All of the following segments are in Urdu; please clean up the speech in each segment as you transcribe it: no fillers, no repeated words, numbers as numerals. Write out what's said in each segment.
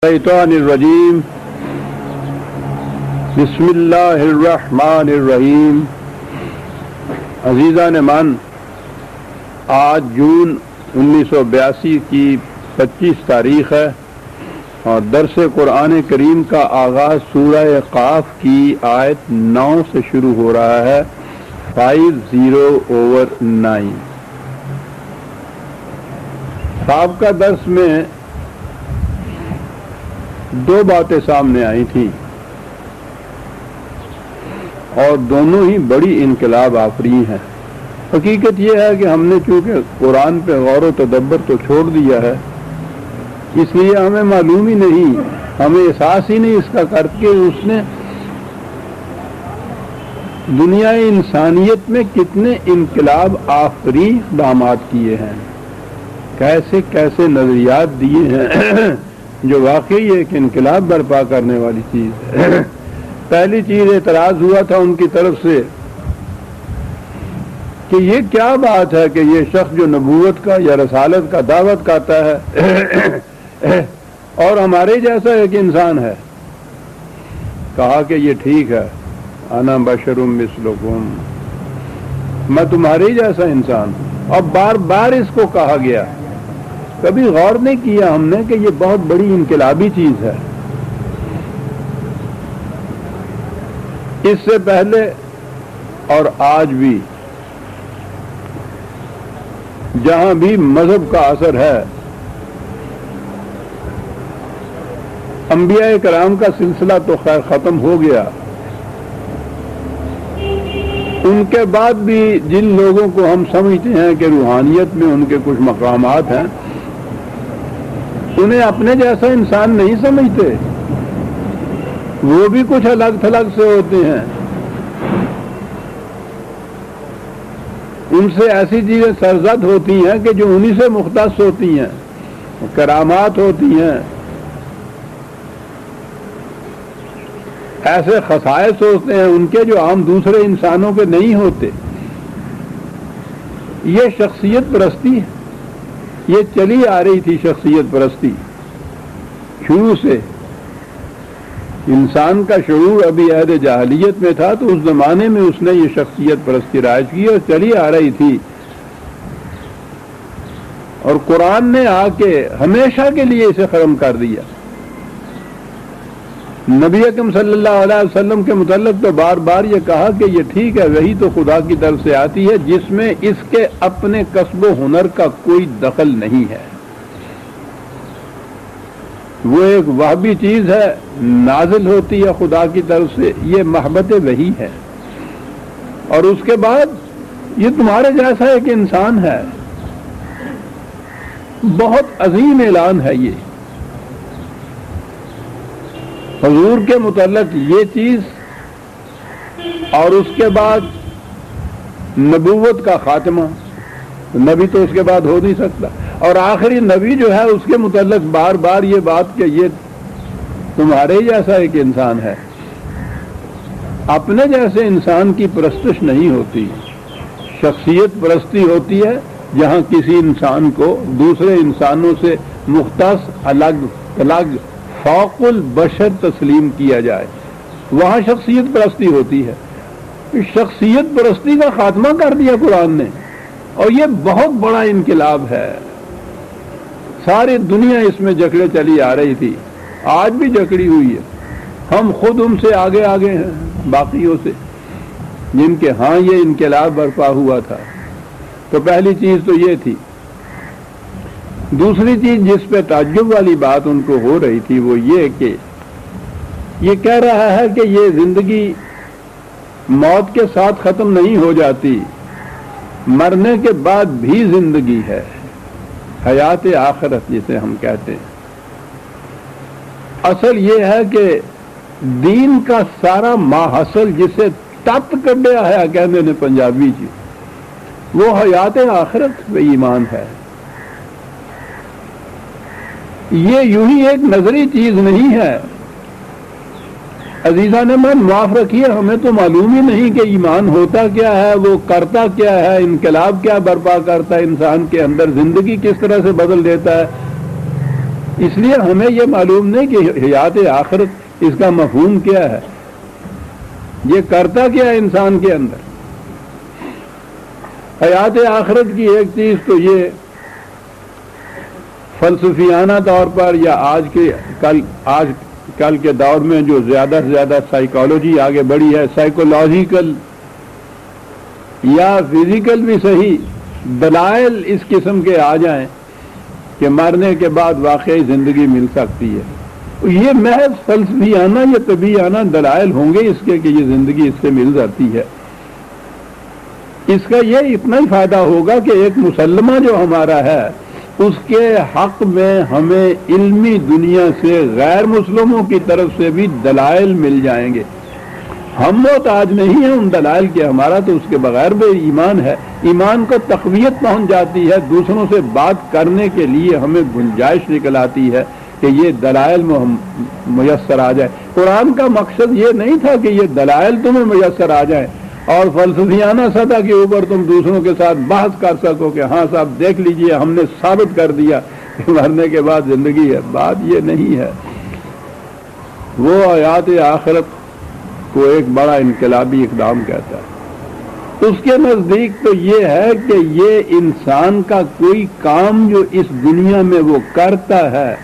الشیطان الرجیم بسم اللہ الرحمن الرحیم۔ عزیزان من، آج جون 1982 کی 25 تاریخ ہے اور درس قرآن کریم کا آغاز سورہ قاف کی آیت 9 سے شروع ہو رہا ہے، 50/9۔ سابقہ درس میں دو باتیں سامنے آئی تھیں اور دونوں ہی بڑی انقلاب آفرین ہیں۔ حقیقت یہ ہے کہ ہم نے چونکہ قرآن پہ غور و تدبر تو چھوڑ دیا ہے، اس لیے ہمیں معلوم ہی نہیں، ہمیں احساس ہی نہیں اس کا کر کے اس نے دنیا انسانیت میں کتنے انقلاب آفرین اقدامات کیے ہیں، کیسے کیسے نظریات دیے ہیں جو واقعی ایک انقلاب برپا کرنے والی چیز ہے۔ پہلی چیز اعتراض ہوا تھا ان کی طرف سے کہ یہ کیا بات ہے کہ یہ شخص جو نبوت کا یا رسالت کا دعوت کرتا ہے اور ہمارے جیسا ایک انسان ہے۔ کہا کہ یہ ٹھیک ہے، انا بشر مثلکم، میں تمہارے جیسا انسان ہوں، اور بار بار اس کو کہا گیا۔ کبھی غور نہیں کیا ہم نے کہ یہ بہت بڑی انقلابی چیز ہے۔ اس سے پہلے اور آج بھی جہاں بھی مذہب کا اثر ہے، انبیاء کرام کا سلسلہ تو خیر ختم ہو گیا، ان کے بعد بھی جن لوگوں کو ہم سمجھتے ہیں کہ روحانیت میں ان کے کچھ مقامات ہیں، انہیں اپنے جیسا انسان نہیں سمجھتے، وہ بھی کچھ الگ تھلگ سے ہوتے ہیں۔ ان سے ایسی چیزیں سرزد ہوتی ہیں کہ جو انہی سے مختص ہوتی ہیں، کرامات ہوتی ہیں، ایسے خصائص ہوتے ہیں ان کے جو عام دوسرے انسانوں کے نہیں ہوتے۔ یہ شخصیت پرستی ہے، یہ چلی آ رہی تھی شخصیت پرستی شروع سے۔ انسان کا شعور ابھی عہد جاہلیت میں تھا تو اس زمانے میں اس نے یہ شخصیت پرستی رائج کی اور چلی آ رہی تھی، اور قرآن نے آ کے ہمیشہ کے لیے اسے ختم کر دیا۔ نبی اکرم صلی اللہ علیہ وسلم کے متعلق تو بار بار یہ کہا کہ یہ ٹھیک ہے، وہی تو خدا کی طرف سے آتی ہے جس میں اس کے اپنے کسب و ہنر کا کوئی دخل نہیں ہے، وہ ایک وہبی چیز ہے، نازل ہوتی ہے خدا کی طرف سے، یہ محبت وحی ہے۔ اور اس کے بعد یہ تمہارے جیسا ایک انسان ہے، بہت عظیم اعلان ہے یہ حضور کے متعلق یہ چیز، اور اس کے بعد نبوت کا خاتمہ، نبی تو اس کے بعد ہو نہیں سکتا، اور آخری نبی جو ہے اس کے متعلق بار بار یہ بات کہ یہ تمہارے جیسا ایک انسان ہے۔ اپنے جیسے انسان کی پرستش نہیں ہوتی، شخصیت پرستی ہوتی ہے جہاں کسی انسان کو دوسرے انسانوں سے مختص، الگ الگ، فوق البشر تسلیم کیا جائے، وہاں شخصیت پرستی ہوتی ہے۔ شخصیت پرستی کا خاتمہ کر دیا قرآن نے، اور یہ بہت بڑا انقلاب ہے۔ ساری دنیا اس میں جکڑے چلی آ رہی تھی، آج بھی جکڑی ہوئی ہے، ہم خود ان سے آگے آگے ہیں باقیوں سے جن کے ہاں یہ انقلاب برپا ہوا تھا۔ تو پہلی چیز تو یہ تھی۔ دوسری چیز جس پہ تعجب والی بات ان کو ہو رہی تھی وہ یہ کہ یہ کہہ رہا ہے کہ یہ زندگی موت کے ساتھ ختم نہیں ہو جاتی، مرنے کے بعد بھی زندگی ہے، حیات آخرت جسے ہم کہتے ہیں۔ اصل یہ ہے کہ دین کا سارا ماحصل جسے تت کڈیا ہے کہنے نے پنجابی جی، وہ حیات آخرت پہ ایمان ہے۔ یہ یوں ہی ایک نظری چیز نہیں ہے۔ عزیزان من، معاف رکھیے، ہمیں تو معلوم ہی نہیں کہ ایمان ہوتا کیا ہے، وہ کرتا کیا ہے، انقلاب کیا برپا کرتا ہے انسان کے اندر، زندگی کس طرح سے بدل دیتا ہے۔ اس لیے ہمیں یہ معلوم نہیں کہ حیات آخرت اس کا مفہوم کیا ہے، یہ کرتا کیا ہے انسان کے اندر۔ حیات آخرت کی ایک چیز تو یہ فلسفیانہ طور پر یا آج کل کے دور میں جو زیادہ سے زیادہ سائیکالوجی آگے بڑھی ہے، سائیکولوجیکل یا فزیکل بھی صحیح دلائل اس قسم کے آ جائیں کہ مرنے کے بعد واقعی زندگی مل سکتی ہے، یہ محض فلسفیانہ یا طبیعیانہ دلائل ہوں گے اس کے کہ یہ زندگی اس سے مل جاتی ہے۔ اس کا یہ اتنا ہی فائدہ ہوگا کہ ایک مسلمہ جو ہمارا ہے اس کے حق میں ہمیں علمی دنیا سے غیر مسلموں کی طرف سے بھی دلائل مل جائیں گے۔ ہم محتاج نہیں ہیں ان دلائل کے، ہمارا تو اس کے بغیر بھی ایمان ہے، ایمان کو تقویت پہنچ جاتی ہے، دوسروں سے بات کرنے کے لیے ہمیں گنجائش نکل آتی ہے کہ یہ دلائل میسر آ جائے۔ قرآن کا مقصد یہ نہیں تھا کہ یہ دلائل تمہیں میسر آ جائیں اور فلسفیانہ سطح کے اوپر تم دوسروں کے ساتھ بحث کر سکو کہ ہاں صاحب دیکھ لیجئے ہم نے ثابت کر دیا کہ مرنے کے بعد زندگی ہے، بات یہ نہیں ہے۔ وہ حیات آخرت کو ایک بڑا انقلابی اقدام کہتا ہے۔ اس کے نزدیک تو یہ ہے کہ یہ انسان کا کوئی کام جو اس دنیا میں وہ کرتا ہے،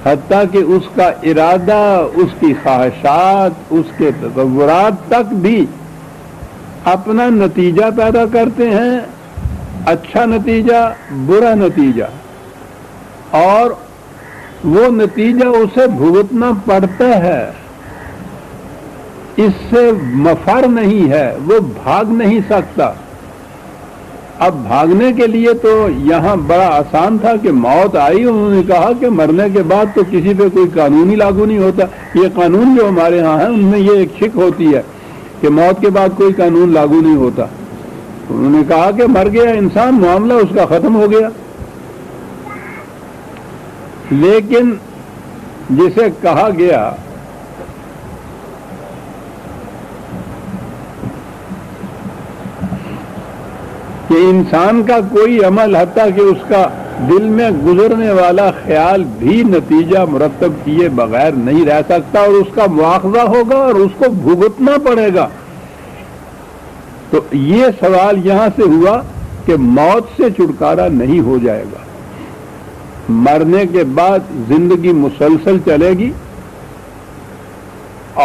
حتیٰ کہ اس کا ارادہ، اس کی خواہشات، اس کے تصورات تک بھی اپنا نتیجہ پیدا کرتے ہیں، اچھا نتیجہ، برا نتیجہ، اور وہ نتیجہ اسے بھگتنا پڑتا ہے، اس سے مفر نہیں ہے، وہ بھاگ نہیں سکتا۔ اب بھاگنے کے لیے تو یہاں بڑا آسان تھا کہ موت آئی، انہوں نے کہا کہ مرنے کے بعد تو کسی پہ کوئی قانون ہی لاگو نہیں ہوتا۔ یہ قانون جو ہمارے ہاں ہیں ان میں یہ ایک شک ہوتی ہے کہ موت کے بعد کوئی قانون لاگو نہیں ہوتا۔ انہوں نے کہا کہ مر گیا انسان، معاملہ اس کا ختم ہو گیا۔ لیکن جسے کہا گیا کہ انسان کا کوئی عمل حتیٰ کہ اس کا دل میں گزرنے والا خیال بھی نتیجہ مرتب کیے بغیر نہیں رہ سکتا اور اس کا مواخذہ ہوگا اور اس کو بھگتنا پڑے گا، تو یہ سوال یہاں سے ہوا کہ موت سے چھٹکارا نہیں ہو جائے گا، مرنے کے بعد زندگی مسلسل چلے گی،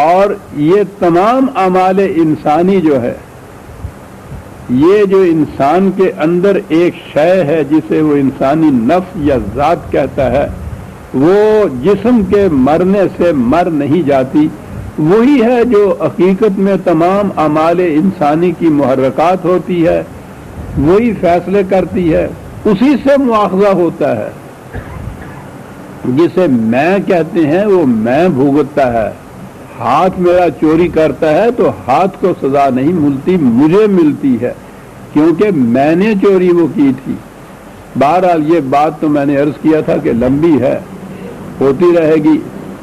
اور یہ تمام اعمال انسانی جو ہے، یہ جو انسان کے اندر ایک شے ہے جسے وہ انسانی نفس یا ذات کہتا ہے، وہ جسم کے مرنے سے مر نہیں جاتی، وہی ہے جو حقیقت میں تمام اعمال انسانی کی محرکات ہوتی ہے، وہی فیصلے کرتی ہے، اسی سے مواخذہ ہوتا ہے۔ جسے میں کہتے ہیں وہ میں بھگتتا ہے، ہاتھ میرا چوری کرتا ہے تو ہاتھ کو سزا نہیں ملتی، مجھے ملتی ہے، کیونکہ میں نے چوری وہ کی تھی۔ بہرحال یہ بات تو میں نے عرض کیا تھا کہ لمبی ہے، ہوتی رہے گی،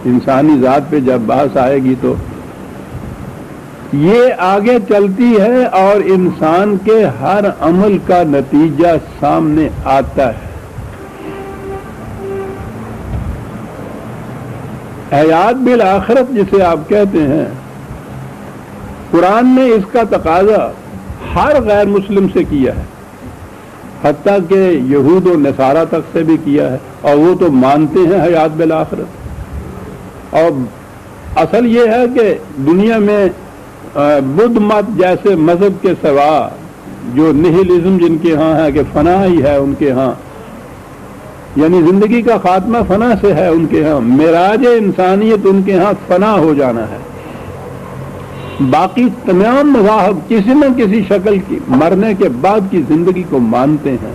انسانی ذات پہ جب بحث آئے گی تو یہ آگے چلتی ہے اور انسان کے ہر عمل کا نتیجہ سامنے آتا ہے۔ حیات بالآخرت جسے آپ کہتے ہیں، قرآن نے اس کا تقاضا ہر غیر مسلم سے کیا ہے، حتیٰ کہ یہود و نصارہ تک سے بھی کیا ہے، اور وہ تو مانتے ہیں حیات بالآخرت۔ اور اصل یہ ہے کہ دنیا میں بدھ مت جیسے مذہب کے سوا جو نہیلزم جن کے ہاں ہے کہ فنا ہی ہے ان کے ہاں، یعنی زندگی کا خاتمہ فنا سے ہے ان کے ہاں، معراج انسانیت ان کے ہاں فنا ہو جانا ہے۔ باقی تمام مذاہب کسی نہ کسی شکل کی مرنے کے بعد کی زندگی کو مانتے ہیں۔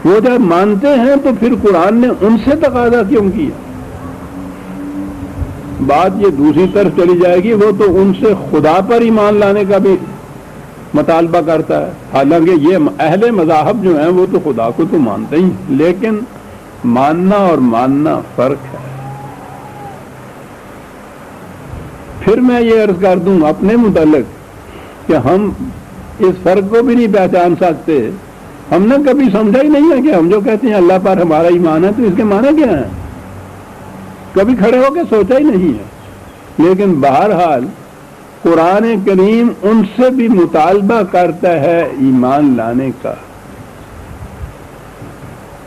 وہ جب مانتے ہیں تو پھر قرآن نے ان سے تقاضا کیوں کیا؟ بات یہ دوسری طرف چلی جائے گی، وہ تو ان سے خدا پر ایمان لانے کا بھی مطالبہ کرتا ہے، حالانکہ یہ اہل مذاہب جو ہیں وہ تو خدا کو تو مانتے ہی، لیکن ماننا اور ماننا فرق ہے۔ پھر میں یہ عرض کر دوں اپنے متعلق کہ ہم اس فرق کو بھی نہیں پہچان سکتے ہم نے کبھی سمجھا ہی نہیں ہے کہ ہم جو کہتے ہیں اللہ پر ہمارا ایمان ہے تو اس کے معنی کیا ہے، کبھی کھڑے ہو کے سوچا ہی نہیں ہے۔ لیکن بہرحال قرآن کریم ان سے بھی مطالبہ کرتا ہے ایمان لانے کا،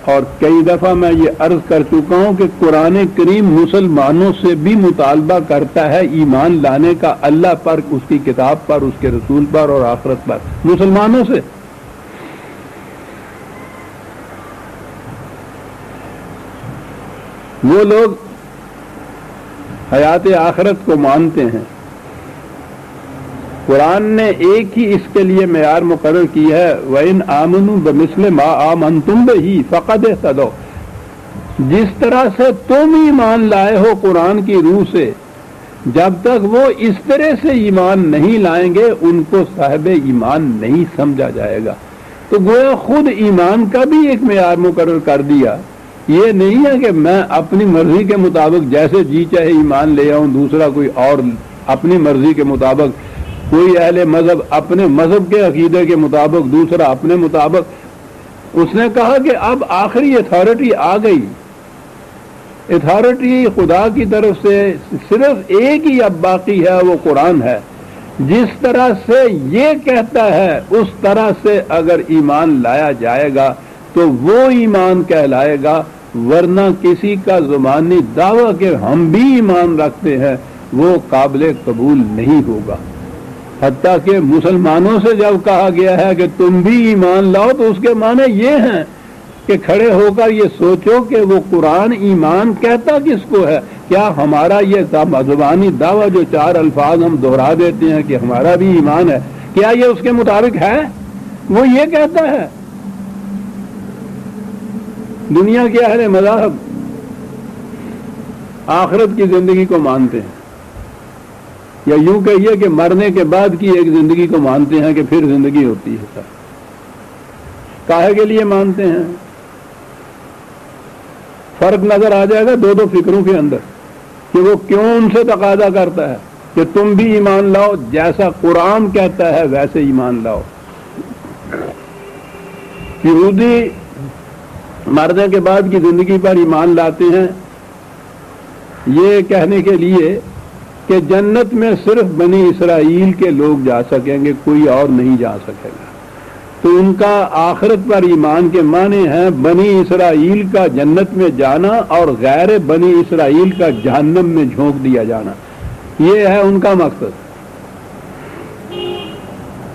اور کئی دفعہ میں یہ عرض کر چکا ہوں کہ قرآن کریم مسلمانوں سے بھی مطالبہ کرتا ہے ایمان لانے کا، اللہ پر، اس کی کتاب پر، اس کے رسول پر اور آخرت پر، مسلمانوں سے۔ وہ لوگ حیات آخرت کو مانتے ہیں، قرآن نے ایک ہی اس کے لیے معیار مقرر کی ہے، وَإِنْ آمَنُوا بِمِثْلِ مَا آمَنْتُمْ بِهِ فَقَدْ اهْتَدَوْا، جس طرح سے تم ایمان لائے ہو قرآن کی روح سے، جب تک وہ اس طرح سے ایمان نہیں لائیں گے ان کو صاحب ایمان نہیں سمجھا جائے گا۔ تو گویا خود ایمان کا بھی ایک معیار مقرر کر دیا۔ یہ نہیں ہے کہ میں اپنی مرضی کے مطابق جیسے جی چاہے ایمان لے آؤں، دوسرا کوئی اور اپنی مرضی کے مطابق، کوئی اہل مذہب اپنے مذہب کے عقیدے کے مطابق، دوسرا اپنے مطابق۔ اس نے کہا کہ اب آخری اتھارٹی آ گئی، اتھارٹی خدا کی طرف سے صرف ایک ہی اب باقی ہے، وہ قرآن ہے۔ جس طرح سے یہ کہتا ہے اس طرح سے اگر ایمان لایا جائے گا تو وہ ایمان کہلائے گا، ورنہ کسی کا زبانی دعویٰ کہ ہم بھی ایمان رکھتے ہیں وہ قابل قبول نہیں ہوگا۔ حتیٰ کہ مسلمانوں سے جب کہا گیا ہے کہ تم بھی ایمان لاؤ تو اس کے معنی یہ ہیں کہ کھڑے ہو کر یہ سوچو کہ وہ قرآن ایمان کہتا کس کو ہے؟ کیا ہمارا یہ زبانی دعویٰ جو 4 الفاظ ہم دہرا دیتے ہیں کہ ہمارا بھی ایمان ہے، کیا یہ اس کے مطابق ہے؟ وہ یہ کہتا ہے۔ دنیا کے اہل مذاہب آخرت کی زندگی کو مانتے ہیں، یا یوں کہیے کہ مرنے کے بعد کی ایک زندگی کو مانتے ہیں کہ پھر زندگی ہوتی ہے۔ کاہے کے لیے مانتے ہیں؟ فرق نظر آ جائے گا دو فکروں کے اندر کہ وہ کیوں ان سے تقاضا کرتا ہے کہ تم بھی ایمان لاؤ، جیسا قرآن کہتا ہے ویسے ایمان لاؤ۔ یہودی مرنے کے بعد کی زندگی پر ایمان لاتے ہیں یہ کہنے کے لیے کہ جنت میں صرف بنی اسرائیل کے لوگ جا سکیں گے، کوئی اور نہیں جا سکے گا۔ تو ان کا آخرت پر ایمان کے معنی ہیں بنی اسرائیل کا جنت میں جانا اور غیر بنی اسرائیل کا جہنم میں جھونک دیا جانا، یہ ہے ان کا مقصد۔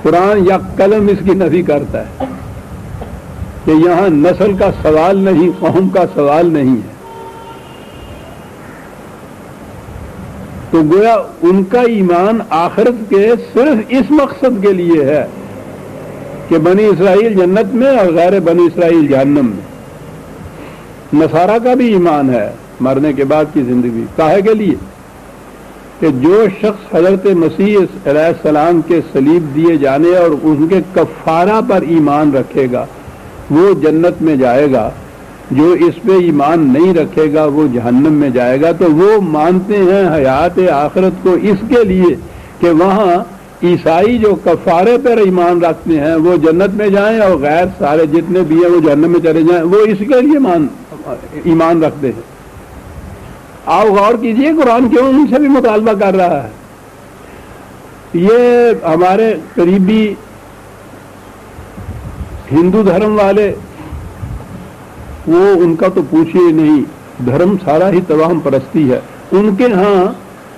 قرآن یک قلم اس کی نفی کرتا ہے کہ یہاں نسل کا سوال نہیں، قوم کا سوال نہیں ہے۔ تو گویا ان کا ایمان آخرت کے صرف اس مقصد کے لیے ہے کہ بنی اسرائیل جنت میں اور غیر بنی اسرائیل جہنم میں۔ نصارہ کا بھی ایمان ہے مرنے کے بعد کی زندگی، کاہے کے لیے کہ جو شخص حضرت مسیح علیہ السلام کے صلیب دیے جانے اور ان کے کفارہ پر ایمان رکھے گا وہ جنت میں جائے گا، جو اس پہ ایمان نہیں رکھے گا وہ جہنم میں جائے گا۔ تو وہ مانتے ہیں حیات آخرت کو اس کے لیے کہ وہاں عیسائی جو کفارے پر ایمان رکھتے ہیں وہ جنت میں جائیں اور غیر سارے جتنے بھی ہیں وہ جہنم میں چلے جائیں، وہ اس کے لیے ایمان رکھتے ہیں۔ آپ غور کیجئے قرآن کیوں ان سے بھی مطالبہ کر رہا ہے۔ یہ ہمارے قریبی ہندو دھرم والے، وہ ان کا تو پوچھئے نہیں، دھرم سارا ہی توہم پرستی ہے۔ ان کے ہاں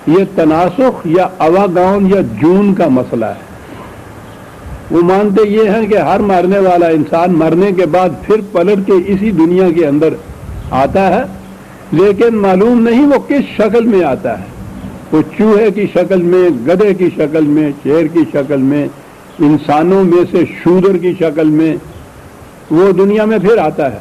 یہ تناسخ یا اواگاؤن یا جون کا مسئلہ ہے۔ وہ مانتے یہ ہیں کہ ہر مرنے والا انسان مرنے کے بعد پھر پلٹ کے اسی دنیا کے اندر آتا ہے، لیکن معلوم نہیں وہ کس شکل میں آتا ہے۔ وہ چوہے کی شکل میں، گدھے کی شکل میں، شیر کی شکل میں، انسانوں میں سے شودر کی شکل میں وہ دنیا میں پھر آتا ہے،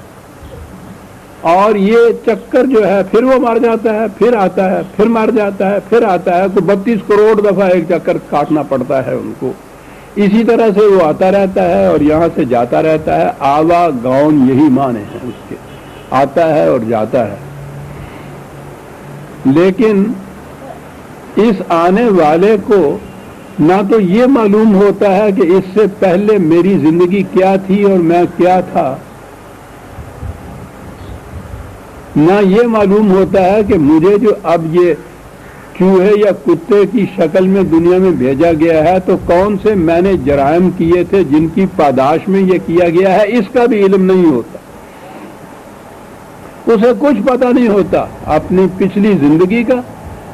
اور یہ چکر جو ہے پھر وہ مر جاتا ہے، پھر آتا ہے، پھر مر جاتا ہے، پھر آتا ہے۔ تو 32 کروڑ دفعہ ایک چکر کاٹنا پڑتا ہے ان کو۔ اسی طرح سے وہ آتا رہتا ہے اور یہاں سے جاتا رہتا ہے۔ آوا گاؤن یہی معنی ہیں اس کے، آتا ہے اور جاتا ہے۔ لیکن اس آنے والے کو نہ تو یہ معلوم ہوتا ہے کہ اس سے پہلے میری زندگی کیا تھی اور میں کیا تھا، نہ یہ معلوم ہوتا ہے کہ مجھے جو اب یہ چوہے یا کتے کی شکل میں دنیا میں بھیجا گیا ہے تو کون سے میں نے جرائم کیے تھے جن کی پاداش میں یہ کیا گیا ہے، اس کا بھی علم نہیں ہوتا، اسے کچھ پتہ نہیں ہوتا اپنی پچھلی زندگی کا،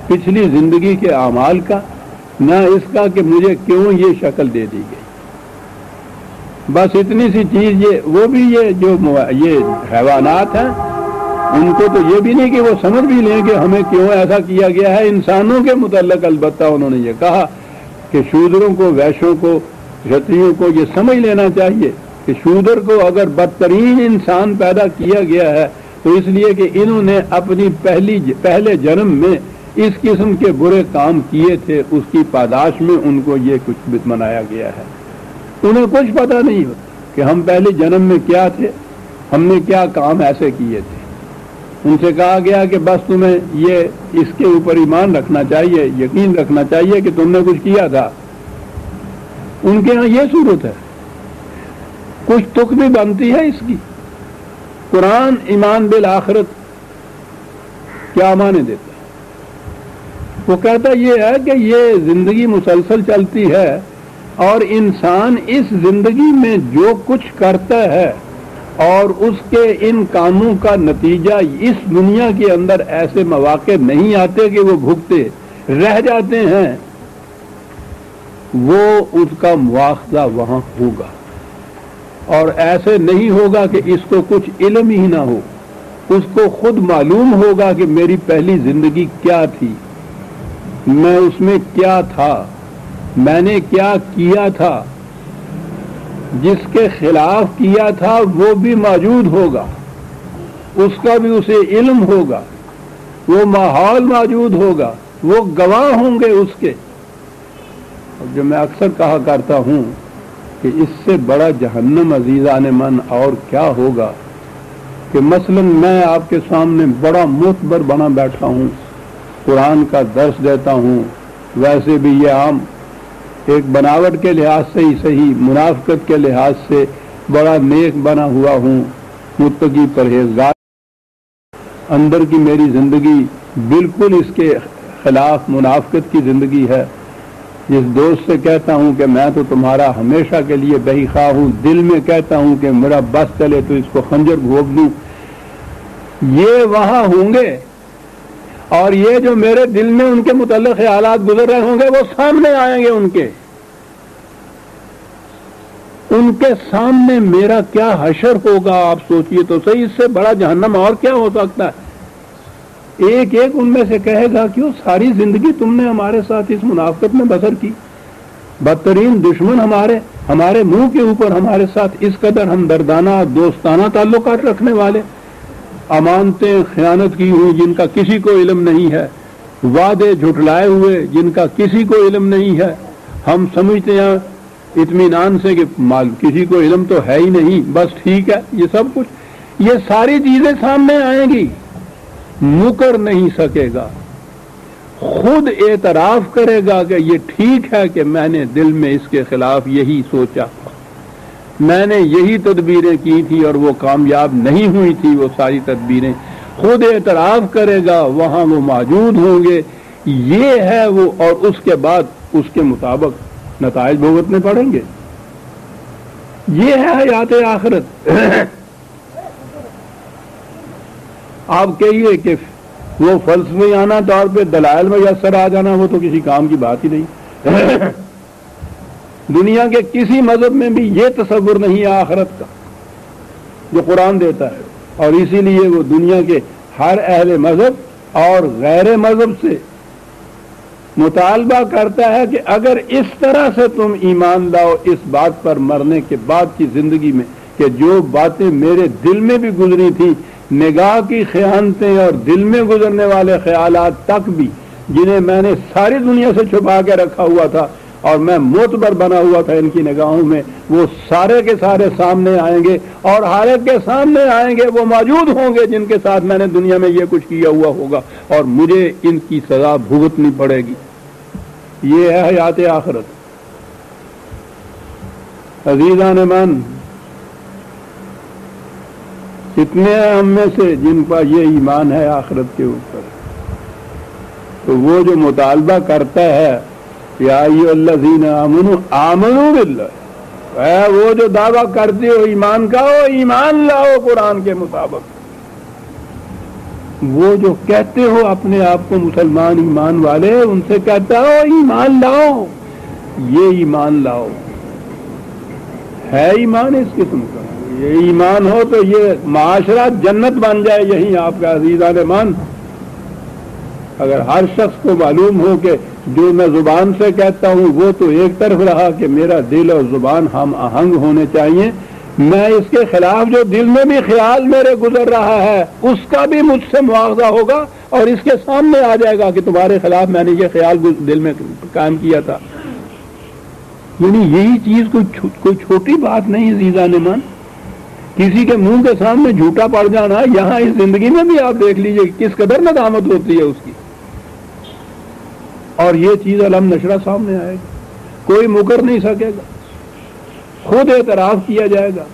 پچھلی زندگی کے اعمال کا، نہ اس کا کہ مجھے کیوں یہ شکل دے دی گئی۔ بس اتنی سی چیز یہ، وہ بھی یہ جو یہ حیوانات ہیں ان کو تو یہ بھی نہیں کہ وہ سمجھ بھی لیں کہ ہمیں کیوں ایسا کیا گیا ہے۔ انسانوں کے متعلق البتہ انہوں نے یہ کہا کہ شودروں کو، ویشوں کو، چھتریوں کو یہ سمجھ لینا چاہیے کہ شودر کو اگر بدترین انسان پیدا کیا گیا ہے تو اس لیے کہ انہوں نے اپنی پہلے جنم میں اس قسم کے برے کام کیے تھے، اس کی پاداش میں ان کو یہ کچھ منایا گیا ہے۔ انہیں کچھ پتہ نہیں ہوتا کہ ہم پہلے جنم میں کیا تھے، ہم نے کیا کام ایسے کیے تھے۔ ان سے کہا گیا کہ بس تمہیں یہ اس کے اوپر ایمان رکھنا چاہیے، یقین رکھنا چاہیے کہ تم نے کچھ کیا تھا۔ ان کے ہاں یہ صورت ہے، کچھ تک بھی بنتی ہے اس کی۔ قرآن ایمان بالآخرت کیا معنی دیتا ہے؟ وہ کہتا یہ ہے کہ یہ زندگی مسلسل چلتی ہے اور انسان اس زندگی میں جو کچھ کرتا ہے اور اس کے ان کاموں کا نتیجہ اس دنیا کے اندر ایسے مواقع نہیں آتے کہ وہ بھگتے رہ جاتے ہیں، وہ اس کا مواخذہ وہاں ہوگا، اور ایسے نہیں ہوگا کہ اس کو کچھ علم ہی نہ ہو، اس کو خود معلوم ہوگا کہ میری پہلی زندگی کیا تھی، میں اس میں کیا تھا، میں نے کیا کیا تھا، جس کے خلاف کیا تھا وہ بھی موجود ہوگا، اس کا بھی اسے علم ہوگا، وہ ماحول موجود ہوگا، وہ گواہ ہوں گے اس کے۔ اور جو میں اکثر کہا کرتا ہوں کہ اس سے بڑا جہنم عزیزان من اور کیا ہوگا کہ مثلا میں آپ کے سامنے بڑا معتبر بنا بیٹھا ہوں، قرآن کا درس دیتا ہوں، ویسے بھی یہ عام ایک بناوٹ کے لحاظ سے ہی صحیح، منافقت کے لحاظ سے بڑا نیک بنا ہوا ہوں، متقی پرہیزگار، اندر کی میری زندگی بالکل اس کے خلاف منافقت کی زندگی ہے۔ جس دوست سے کہتا ہوں کہ میں تو تمہارا ہمیشہ کے لیے بہی خواہ ہوں، دل میں کہتا ہوں کہ میرا بس چلے تو اس کو خنجر گھونپ دوں، یہ وہاں ہوں گے، اور یہ جو میرے دل میں ان کے متعلق خیالات گزر رہے ہوں گے وہ سامنے آئیں گے، ان کے سامنے میرا کیا حشر ہوگا آپ سوچئے تو صحیح، اس سے بڑا جہنم اور کیا ہو سکتا ہے۔ ایک ایک ان میں سے کہے گا کیوں ساری زندگی تم نے ہمارے ساتھ اس منافقت میں بسر کی، بدترین دشمن ہمارے منہ کے اوپر ہمارے ساتھ اس قدر ہمدردانہ دوستانہ تعلقات رکھنے والے، امانتیں خیانت کی ہوئی جن کا کسی کو علم نہیں ہے، وعدے جھٹلائے ہوئے جن کا کسی کو علم نہیں ہے، ہم سمجھتے ہیں اطمینان سے کہ کسی کو علم تو ہے ہی نہیں، بس ٹھیک ہے، یہ سب کچھ، یہ ساری چیزیں سامنے آئیں گی، مکر نہیں سکے گا، خود اعتراف کرے گا کہ یہ ٹھیک ہے کہ میں نے دل میں اس کے خلاف یہی سوچا، میں نے یہی تدبیریں کی تھی اور وہ کامیاب نہیں ہوئی تھی، وہ ساری تدبیریں خود اعتراف کرے گا، وہاں وہ موجود ہوں گے، یہ ہے وہ، اور اس کے بعد اس کے مطابق نتائج بھگتنے پڑیں گے۔ یہ ہے حیات آخرت۔ آپ کہیے کہ وہ فلسفیانہ طور پہ دلائل میں یسر آ جانا وہ تو کسی کام کی بات ہی نہیں۔ دنیا کے کسی مذہب میں بھی یہ تصور نہیں ہے آخرت کا جو قرآن دیتا ہے، اور اسی لیے وہ دنیا کے ہر اہل مذہب اور غیر مذہب سے مطالبہ کرتا ہے کہ اگر اس طرح سے تم ایمان لاؤ اس بات پر مرنے کے بعد کی زندگی میں کہ جو باتیں میرے دل میں بھی گزری تھیں، نگاہ کی خیانتیں اور دل میں گزرنے والے خیالات تک بھی جنہیں میں نے ساری دنیا سے چھپا کے رکھا ہوا تھا اور میں معتبر بنا ہوا تھا ان کی نگاہوں میں، وہ سارے کے سارے سامنے آئیں گے، اور ہر ایک کے سامنے آئیں گے وہ موجود ہوں گے جن کے ساتھ میں نے دنیا میں یہ کچھ کیا ہوا ہوگا، اور مجھے ان کی سزا بھگتنی پڑے گی۔ یہ ہے حیات آخرت۔ عزیزان من، کتنے ہیں ہم میں سے جن پر یہ ایمان ہے آخرت کے اوپر؟ تو وہ جو مطالبہ کرتا ہے یا ایھا الذین آمنوا آمنوا باللہ، وہ جو دعویٰ کرتے ہو ایمان کا، وہ ایمان لاؤ قرآن کے مطابق۔ وہ جو کہتے ہو اپنے آپ کو مسلمان ایمان والے، ان سے کہتا ہو ایمان لاؤ، یہ ایمان لاؤ۔ ہے ایمان اس قسم کا؟ یہ ایمان ہو تو یہ معاشرہ جنت بن جائے یہی آپ کا عزیزان من۔ اگر ہر شخص کو معلوم ہو کہ جو میں زبان سے کہتا ہوں وہ تو ایک طرف رہا کہ میرا دل اور زبان ہم آہنگ ہونے چاہیے، میں اس کے خلاف جو دل میں بھی خیال میرے گزر رہا ہے اس کا بھی مجھ سے مواخذہ ہوگا اور اس کے سامنے آ جائے گا کہ تمہارے خلاف میں نے یہ خیال دل میں قائم کیا تھا۔ یعنی یہی چیز کوئی چھوٹی بات نہیں عزیزان من۔ کسی کے منہ کے سامنے جھوٹا پڑ جانا، یہاں اس زندگی میں بھی آپ دیکھ لیجئے کس قدر ندامت ہوتی ہے اس کی، اور یہ چیز علم نشرہ سامنے آئے گی، کوئی مکر نہیں سکے گا، خود اعتراف کیا جائے گا۔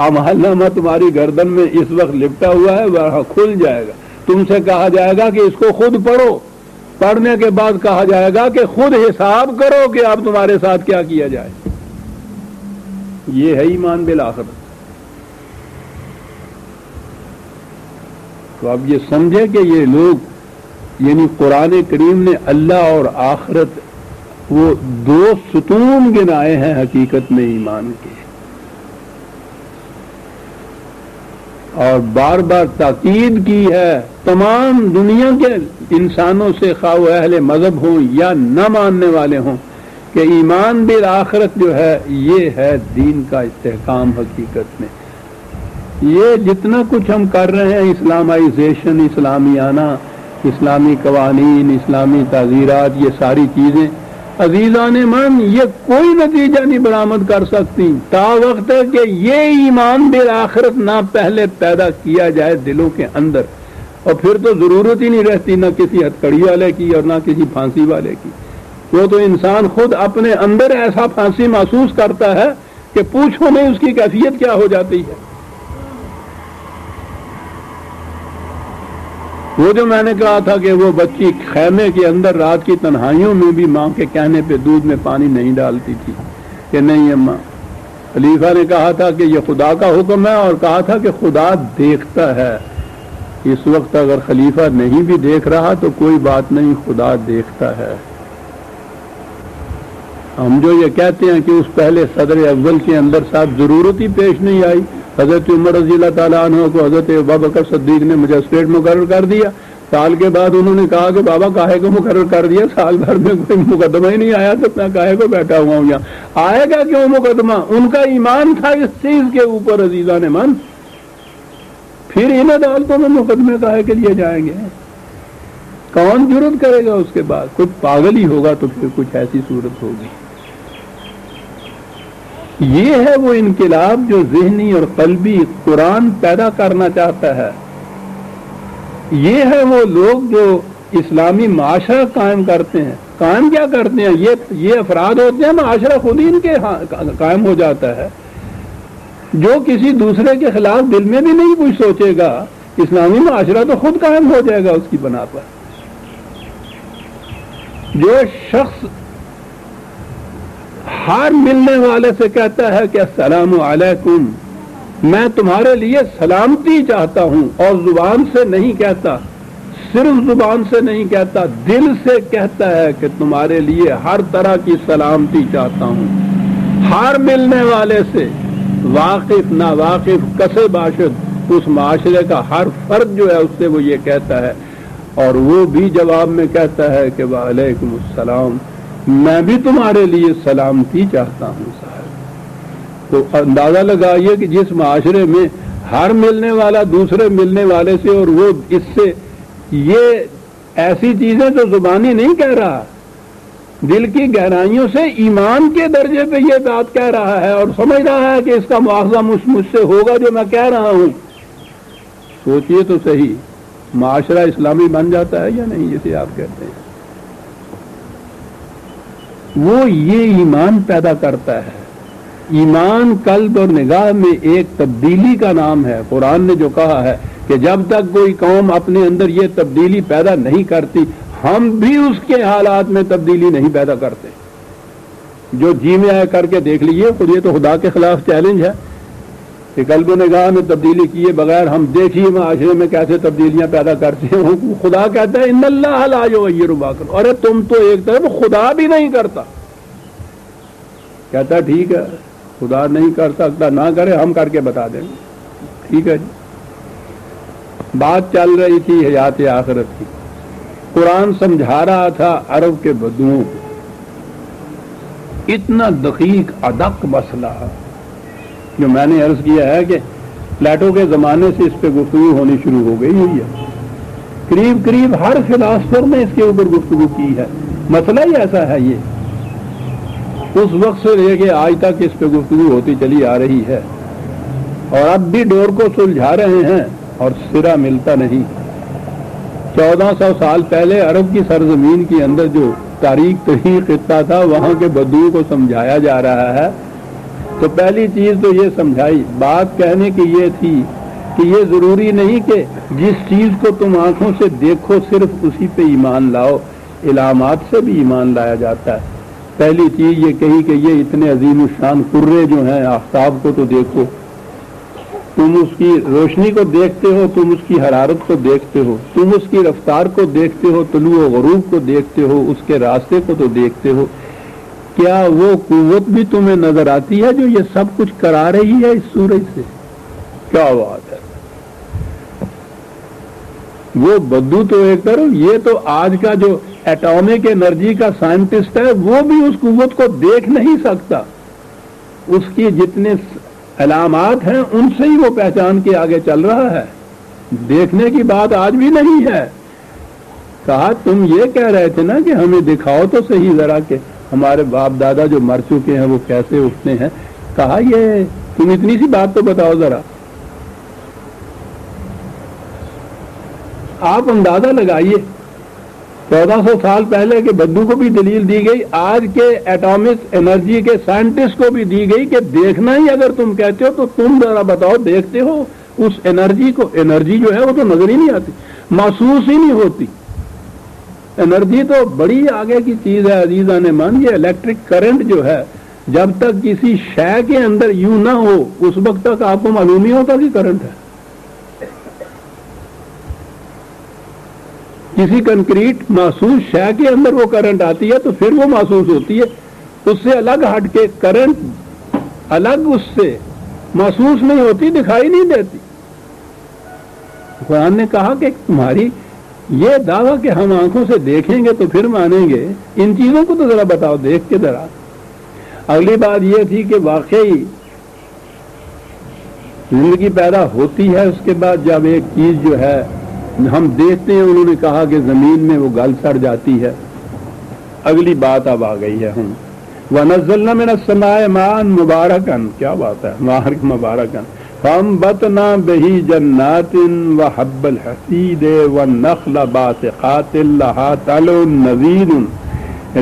اعمال نامہ تمہاری گردن میں اس وقت لپٹا ہوا ہے، وہاں کھل جائے گا، تم سے کہا جائے گا کہ اس کو خود پڑھو، پڑھنے کے بعد کہا جائے گا کہ خود حساب کرو کہ اب تمہارے ساتھ کیا کیا جائے۔ یہ ہے ایمان بالآخرت۔ تو اب یہ سمجھے کہ یہ لوگ، یعنی قرآن کریم نے اللہ اور آخرت وہ دو ستون گنائے ہیں حقیقت میں ایمان کے، اور بار بار تاکید کی ہے تمام دنیا کے انسانوں سے، خواہ وہ اہل مذہب ہوں یا نہ ماننے والے ہوں، کہ ایمان بالآخرت جو ہے یہ ہے دین کا استحکام حقیقت میں۔ یہ جتنا کچھ ہم کر رہے ہیں، اسلامائزیشن، اسلامیانہ، اسلامی قوانین، اسلامی تعزیرات، یہ ساری چیزیں عزیزان من یہ کوئی نتیجہ نہیں برآمد کر سکتی تا وقت ہے کہ یہ ایمان بالآخرت نہ پہلے پیدا کیا جائے دلوں کے اندر، اور پھر تو ضرورت ہی نہیں رہتی نہ کسی ہتھکڑی والے کی اور نہ کسی پھانسی والے کی۔ وہ تو انسان خود اپنے اندر ایسا پھانسی محسوس کرتا ہے کہ پوچھو نہیں اس کی کیفیت کیا ہو جاتی ہے۔ وہ جو میں نے کہا تھا کہ وہ بچی خیمے کے اندر رات کی تنہائیوں میں بھی ماں کے کہنے پہ دودھ میں پانی نہیں ڈالتی تھی کہ نہیں اماں، خلیفہ نے کہا تھا کہ یہ خدا کا حکم ہے، اور کہا تھا کہ خدا دیکھتا ہے۔ اس وقت اگر خلیفہ نہیں بھی دیکھ رہا تو کوئی بات نہیں، خدا دیکھتا ہے۔ ہم جو یہ کہتے ہیں کہ اس پہلے صدر اول کے اندر صاحب ضرورت ہی پیش نہیں آئی، حضرت عمر رضی اللہ تعالیٰ عنہ کو حضرت ابوبکر صدیق نے مجسٹریٹ مقرر کر دیا، سال کے بعد انہوں نے کہا کہ بابا کاہے کو مقرر کر دیا، سال بھر میں کوئی مقدمہ ہی نہیں آیا تو میں کاہے کو بیٹھا ہوا ہوں یہاں، آئے گا کیوں مقدمہ؟ ان کا ایمان تھا اس چیز کے اوپر عزیزان من، پھر ان عدالتوں میں مقدمے کاہے کے لیے جائیں گے؟ کون جرت کرے گا اس کے بعد؟ کچھ پاگل ہی ہوگا تو پھر کچھ ایسی صورت ہوگی۔ یہ ہے وہ انقلاب جو ذہنی اور قلبی قرآن پیدا کرنا چاہتا ہے۔ یہ ہے وہ لوگ جو اسلامی معاشرہ قائم کرتے ہیں۔ قائم کیا کرتے ہیں؟ یہ افراد ہوتے ہیں، معاشرہ خود ہی ان کے قائم ہو جاتا ہے، جو کسی دوسرے کے خلاف دل میں بھی نہیں کچھ سوچے گا، اسلامی معاشرہ تو خود قائم ہو جائے گا اس کی بنا پر۔ جو شخص ہر ملنے والے سے کہتا ہے کہ السلام علیکم، میں تمہارے لیے سلامتی چاہتا ہوں، اور زبان سے نہیں کہتا، صرف زبان سے نہیں کہتا، دل سے کہتا ہے کہ تمہارے لیے ہر طرح کی سلامتی چاہتا ہوں، ہر ملنے والے سے، واقف ناواقف کسے باشد، اس معاشرے کا ہر فرد جو ہے اس سے وہ یہ کہتا ہے، اور وہ بھی جواب میں کہتا ہے کہ وعلیکم السلام، میں بھی تمہارے لیے سلامتی چاہتا ہوں صاحب۔ تو اندازہ لگائیے کہ جس معاشرے میں ہر ملنے والا دوسرے ملنے والے سے، اور وہ اس سے یہ ایسی چیزیں تو زبانی نہیں کہہ رہا، دل کی گہرائیوں سے ایمان کے درجے پہ یہ بات کہہ رہا ہے، اور سمجھ رہا ہے کہ اس کا مواخذہ مجھ سے ہوگا جو میں کہہ رہا ہوں۔ سوچئے تو صحیح، معاشرہ اسلامی بن جاتا ہے یا نہیں جسے آپ کہتے ہیں؟ وہ یہ ایمان پیدا کرتا ہے ایمان قلب اور نگاہ میں ایک تبدیلی کا نام ہے. قرآن نے جو کہا ہے کہ جب تک کوئی قوم اپنے اندر یہ تبدیلی پیدا نہیں کرتی ہم بھی اس کے حالات میں تبدیلی نہیں پیدا کرتے. جو جی میں آئے کر کے دیکھ لیجیے خود, یہ تو خدا کے خلاف چیلنج ہے کہ قلب و نگاہ میں تبدیلی کیے بغیر ہم دیکھیے معاشرے میں کیسے تبدیلیاں پیدا کرتے ہیں. خدا کہتا ہے ان اللہ لا یغیر ما قوم, ارے تم تو ایک طرف خدا بھی نہیں کرتا. کہتا ٹھیک ہے خدا نہیں کر سکتا نہ کرے, ہم کر کے بتا دیں گے. ٹھیک ہے جی. بات چل رہی تھی حیات آخرت کی. قرآن سمجھا رہا تھا عرب کے بدوؤں کو. اتنا دقیق ادق مسئلہ جو میں نے عرض کیا ہے کہ پلیٹو کے زمانے سے اس پہ گفتگو ہونی شروع ہو گئی ہوئی ہے. قریب قریب ہر فلاسفر نے اس کے اوپر گفتگو کی ہے. مسئلہ ہی ایسا ہے یہ. اس وقت سے لے کے آج تک اس پہ گفتگو ہوتی چلی آ رہی ہے اور اب بھی ڈور کو سلجھا رہے ہیں اور سرا ملتا نہیں. 1400 سال پہلے عرب کی سرزمین کے اندر جو تاریخ تحقیق خطہ تھا وہاں کے بدوؤں کو سمجھایا جا رہا ہے. تو پہلی چیز تو یہ سمجھائی, بات کہنے کی یہ تھی کہ یہ ضروری نہیں کہ جس چیز کو تم آنکھوں سے دیکھو صرف اسی پہ ایمان لاؤ, علامات سے بھی ایمان لایا جاتا ہے. پہلی چیز یہ کہی کہ یہ اتنے عظیم الشان قرے جو ہیں آفتاب کو تو دیکھو, تم اس کی روشنی کو دیکھتے ہو, تم اس کی حرارت کو دیکھتے ہو, تم اس کی رفتار کو دیکھتے ہو, طلوع و غروب کو دیکھتے ہو, اس کے راستے کو تو دیکھتے ہو. کیا وہ قوت بھی تمہیں نظر آتی ہے جو یہ سب کچھ کرا رہی ہے اس سورج سے؟ کیا بات ہے. وہ بدو تو ایک طرف, یہ تو آج کا جو ایٹامک انرجی کا سائنٹسٹ ہے وہ بھی اس قوت کو دیکھ نہیں سکتا. اس کی جتنے علامات ہیں ان سے ہی وہ پہچان کے آگے چل رہا ہے. دیکھنے کی بات آج بھی نہیں ہے. کہا تم یہ کہہ رہے تھے نا کہ ہمیں دکھاؤ تو صحیح ذرا کہ ہمارے باپ دادا جو مر چکے ہیں وہ کیسے اٹھتے ہیں. کہا یہ تم اتنی سی بات تو بتاؤ ذرا. آپ اندازہ لگائیے 1400 سال پہلے کے بدو کو بھی دلیل دی گئی, آج کے ایٹامک انرجی کے سائنٹسٹ کو بھی دی گئی کہ دیکھنا ہی اگر تم کہتے ہو تو تم ذرا بتاؤ دیکھتے ہو اس انرجی کو. انرجی جو ہے وہ تو نظر ہی نہیں آتی, محسوس ہی نہیں ہوتی. انرجی تو بڑی آگے کی چیز ہے عزیزان من. یہ الیکٹرک کرنٹ جو ہے جب تک کسی شے کے اندر یوں نہ ہو اس وقت تک آپ کو معلوم ہی ہوتا کہ کرنٹ ہے. کسی کنکریٹ محسوس شے کے اندر وہ کرنٹ آتی ہے تو پھر وہ محسوس ہوتی ہے. اس سے الگ ہٹ کے کرنٹ الگ اس سے محسوس نہیں ہوتی, دکھائی نہیں دیتی. قرآن نے کہا کہ تمہاری یہ دعویٰ کہ ہم آنکھوں سے دیکھیں گے تو پھر مانیں گے, ان چیزوں کو تو ذرا بتاؤ دیکھ کے ذرا. اگلی بات یہ تھی کہ واقعی زندگی پیدا ہوتی ہے, اس کے بعد جب ایک چیز جو ہے ہم دیکھتے ہیں, انہوں نے کہا کہ زمین میں وہ گل سڑ جاتی ہے. اگلی بات اب آ گئی ہے ہم وَنَزَّلْنَا مِنَ السَّمَاءِ مَاءً مُبَارَكًا. کیا بات ہے, مبارکاً فَأَنبَتْنَا بِهِ جَنَّاتٍ وَحَبَّ الْحَصِيدِ وَالنَّخْلَ بَاسِقَاتٍ لَهَا طَلْعٌ نَضِيدٌ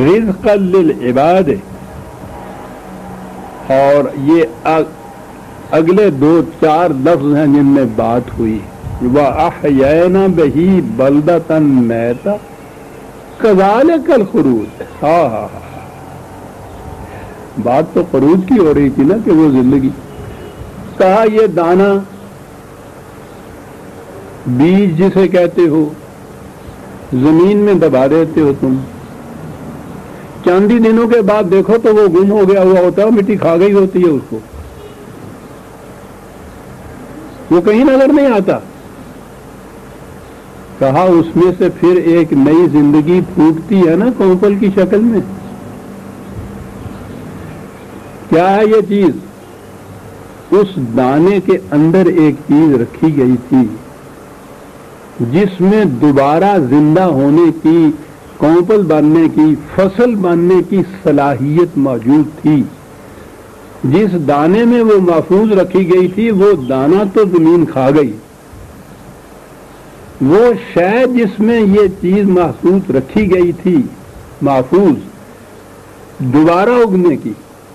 رِزْقًا لِلْعِبَادِ. اور یہ اگلے 2-4 لفظ ہیں جن میں بات ہوئی. وَأَحْيَيْنَا بِهِ بَلْدَةً مَيْتًا كَذَلِكَ الْخُرُوجُ. ہاں بات تو خروج کی ہو رہی تھی نا کہ وہ زندگی. کہا یہ دانا بیج جسے کہتے ہو زمین میں دبا دیتے ہو تم, چاندی دنوں کے بعد دیکھو تو وہ گم ہو گیا ہوا ہوتا ہے, مٹی کھا گئی ہوتی ہے اس کو, وہ کہیں نظر نہیں آتا. کہا اس میں سے پھر ایک نئی زندگی پھوٹتی ہے نا کونپل کی شکل میں. کیا ہے یہ چیز؟ اس دانے کے اندر ایک چیز رکھی گئی تھی جس میں دوبارہ زندہ ہونے کی, کونپل بننے کی, فصل بننے کی صلاحیت موجود تھی. جس دانے میں وہ محفوظ رکھی گئی تھی وہ دانہ تو زمین کھا گئی, وہ شے جس میں یہ چیز محفوظ رکھی گئی تھی محفوظ دوبارہ اگنے کی,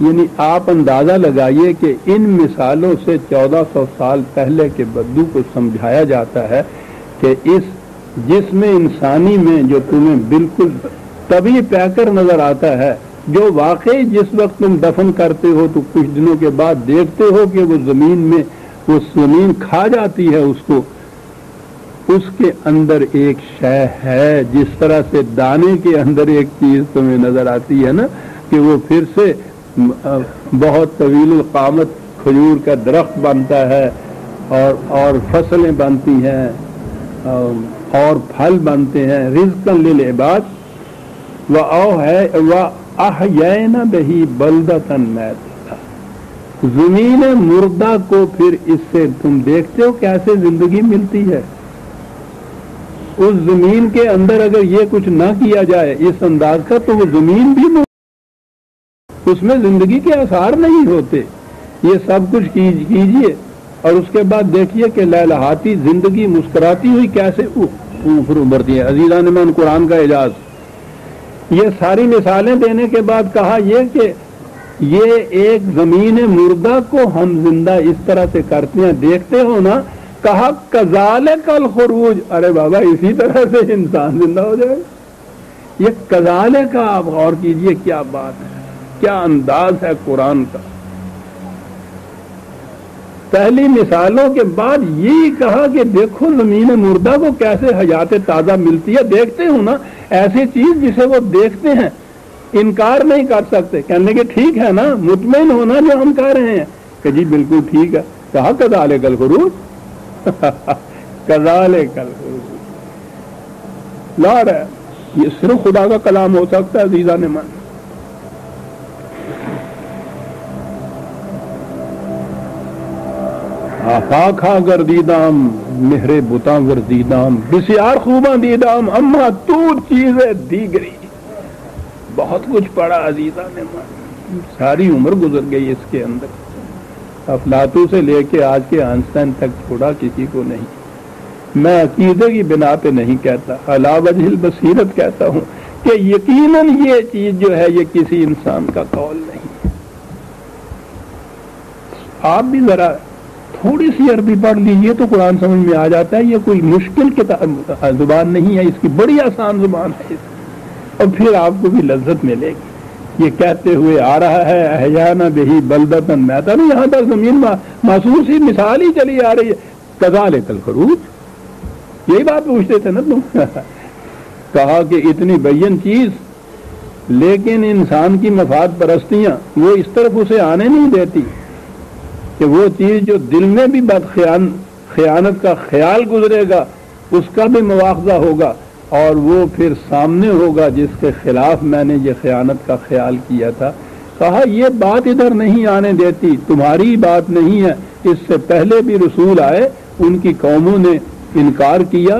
یعنی آپ اندازہ لگائیے کہ ان مثالوں سے 1400 سال پہلے کے بدو کو سمجھایا جاتا ہے کہ اس جسم انسانی میں جو تمہیں بالکل طبی پیکر نظر آتا ہے، جو واقعی جس وقت تم دفن کرتے ہو تو کچھ دنوں کے بعد دیکھتے ہو کہ وہ زمین میں وہ زمین کھا جاتی ہے اس کو، اس کے اندر ایک شے ہے، جس طرح سے دانے کے اندر ایک چیز تمہیں نظر آتی ہے نا کہ وہ پھر سے بہت طویل القامت کھجور کا درخت بنتا ہے اور فصلیں بنتی ہیں اور پھل بنتے ہیں، رزقا للعباد وَأَحْيَيْنَا بِهِ بَلْدَةً مَيْتًا۔ زمین مردہ کو پھر اس سے تم دیکھتے ہو کیسے زندگی ملتی ہے۔ اس زمین کے اندر اگر یہ کچھ نہ کیا جائے اس انداز کا تو وہ زمین بھی اس میں زندگی کے آثار نہیں ہوتے۔ یہ سب کچھ کیجئے اور اس کے بعد دیکھیے کہ لہلہاتی زندگی مسکراتی ہوئی کیسے اوپر ابھرتی ہے۔ عزیزان من قرآن کا اعجاز، یہ ساری مثالیں دینے کے بعد کہا یہ کہ یہ ایک زمین مردہ کو ہم زندہ اس طرح سے کرتے ہیں، دیکھتے ہو نا، کہا کذالک الخروج، ارے بابا اسی طرح سے انسان زندہ ہو جائے۔ یہ کذالک کا آپ غور کیجئے، کیا بات ہے، کیا انداز ہے قرآن کا۔ پہلی مثالوں کے بعد یہی کہا کہ دیکھو زمین مردہ کو کیسے حیات تازہ ملتی ہے، دیکھتے ہو نا، ایسی چیز جسے وہ دیکھتے ہیں انکار نہیں کر سکتے، کہنے کہ ٹھیک ہے نا، مطمئن ہونا جو ہم کہہ رہے ہیں کہ جی بالکل ٹھیک ہے۔ کہا کذالک الخروج، کذالک الخروج لا رہا، یہ صرف خدا کا کلام ہو سکتا ہے عزیزان من۔ خاکھا گردیدام مہر بتاں گردیدام بسیار خوباں دیدام اما تو چیزیں دیگری، بہت کچھ پڑھا عزیزان من، ساری عمر گزر گئی اس کے اندر، افلاطون سے لے کے آج کے آئنسٹائن تک چھوڑا کسی کو نہیں۔ میں عقیدے کی بنا پہ نہیں کہتا، علی وجہ البصیرت کہتا ہوں کہ یقیناً یہ چیز جو ہے یہ کسی انسان کا قول نہیں۔ آپ بھی ذرا تھوڑی سی عربی پڑھ لیجیے تو قرآن سمجھ میں آ جاتا ہے، یہ کوئی مشکل زبان نہیں ہے، اس کی بڑی آسان زبان ہے، اور پھر آپ کو بھی لذت ملے گی۔ یہ کہتے ہوئے آ رہا ہے احیانا بہی بلدتن میتا، یہاں تک زمین محسوس ہی مثال ہی چلی آ رہی ہے۔ کذالک الخروج، یہی بات پوچھتے تھے نا تم۔ کہا کہ اتنی بین چیز، لیکن انسان کی مفاد پرستیاں وہ اس طرف اسے آنے نہیں دیتی کہ وہ چیز جو دل میں بھی خیانت کا خیال گزرے گا اس کا بھی مواخذہ ہوگا، اور وہ پھر سامنے ہوگا جس کے خلاف میں نے یہ خیانت کا خیال کیا تھا۔ کہا یہ بات ادھر نہیں آنے دیتی، تمہاری بات نہیں ہے، اس سے پہلے بھی رسول آئے، ان کی قوموں نے انکار کیا،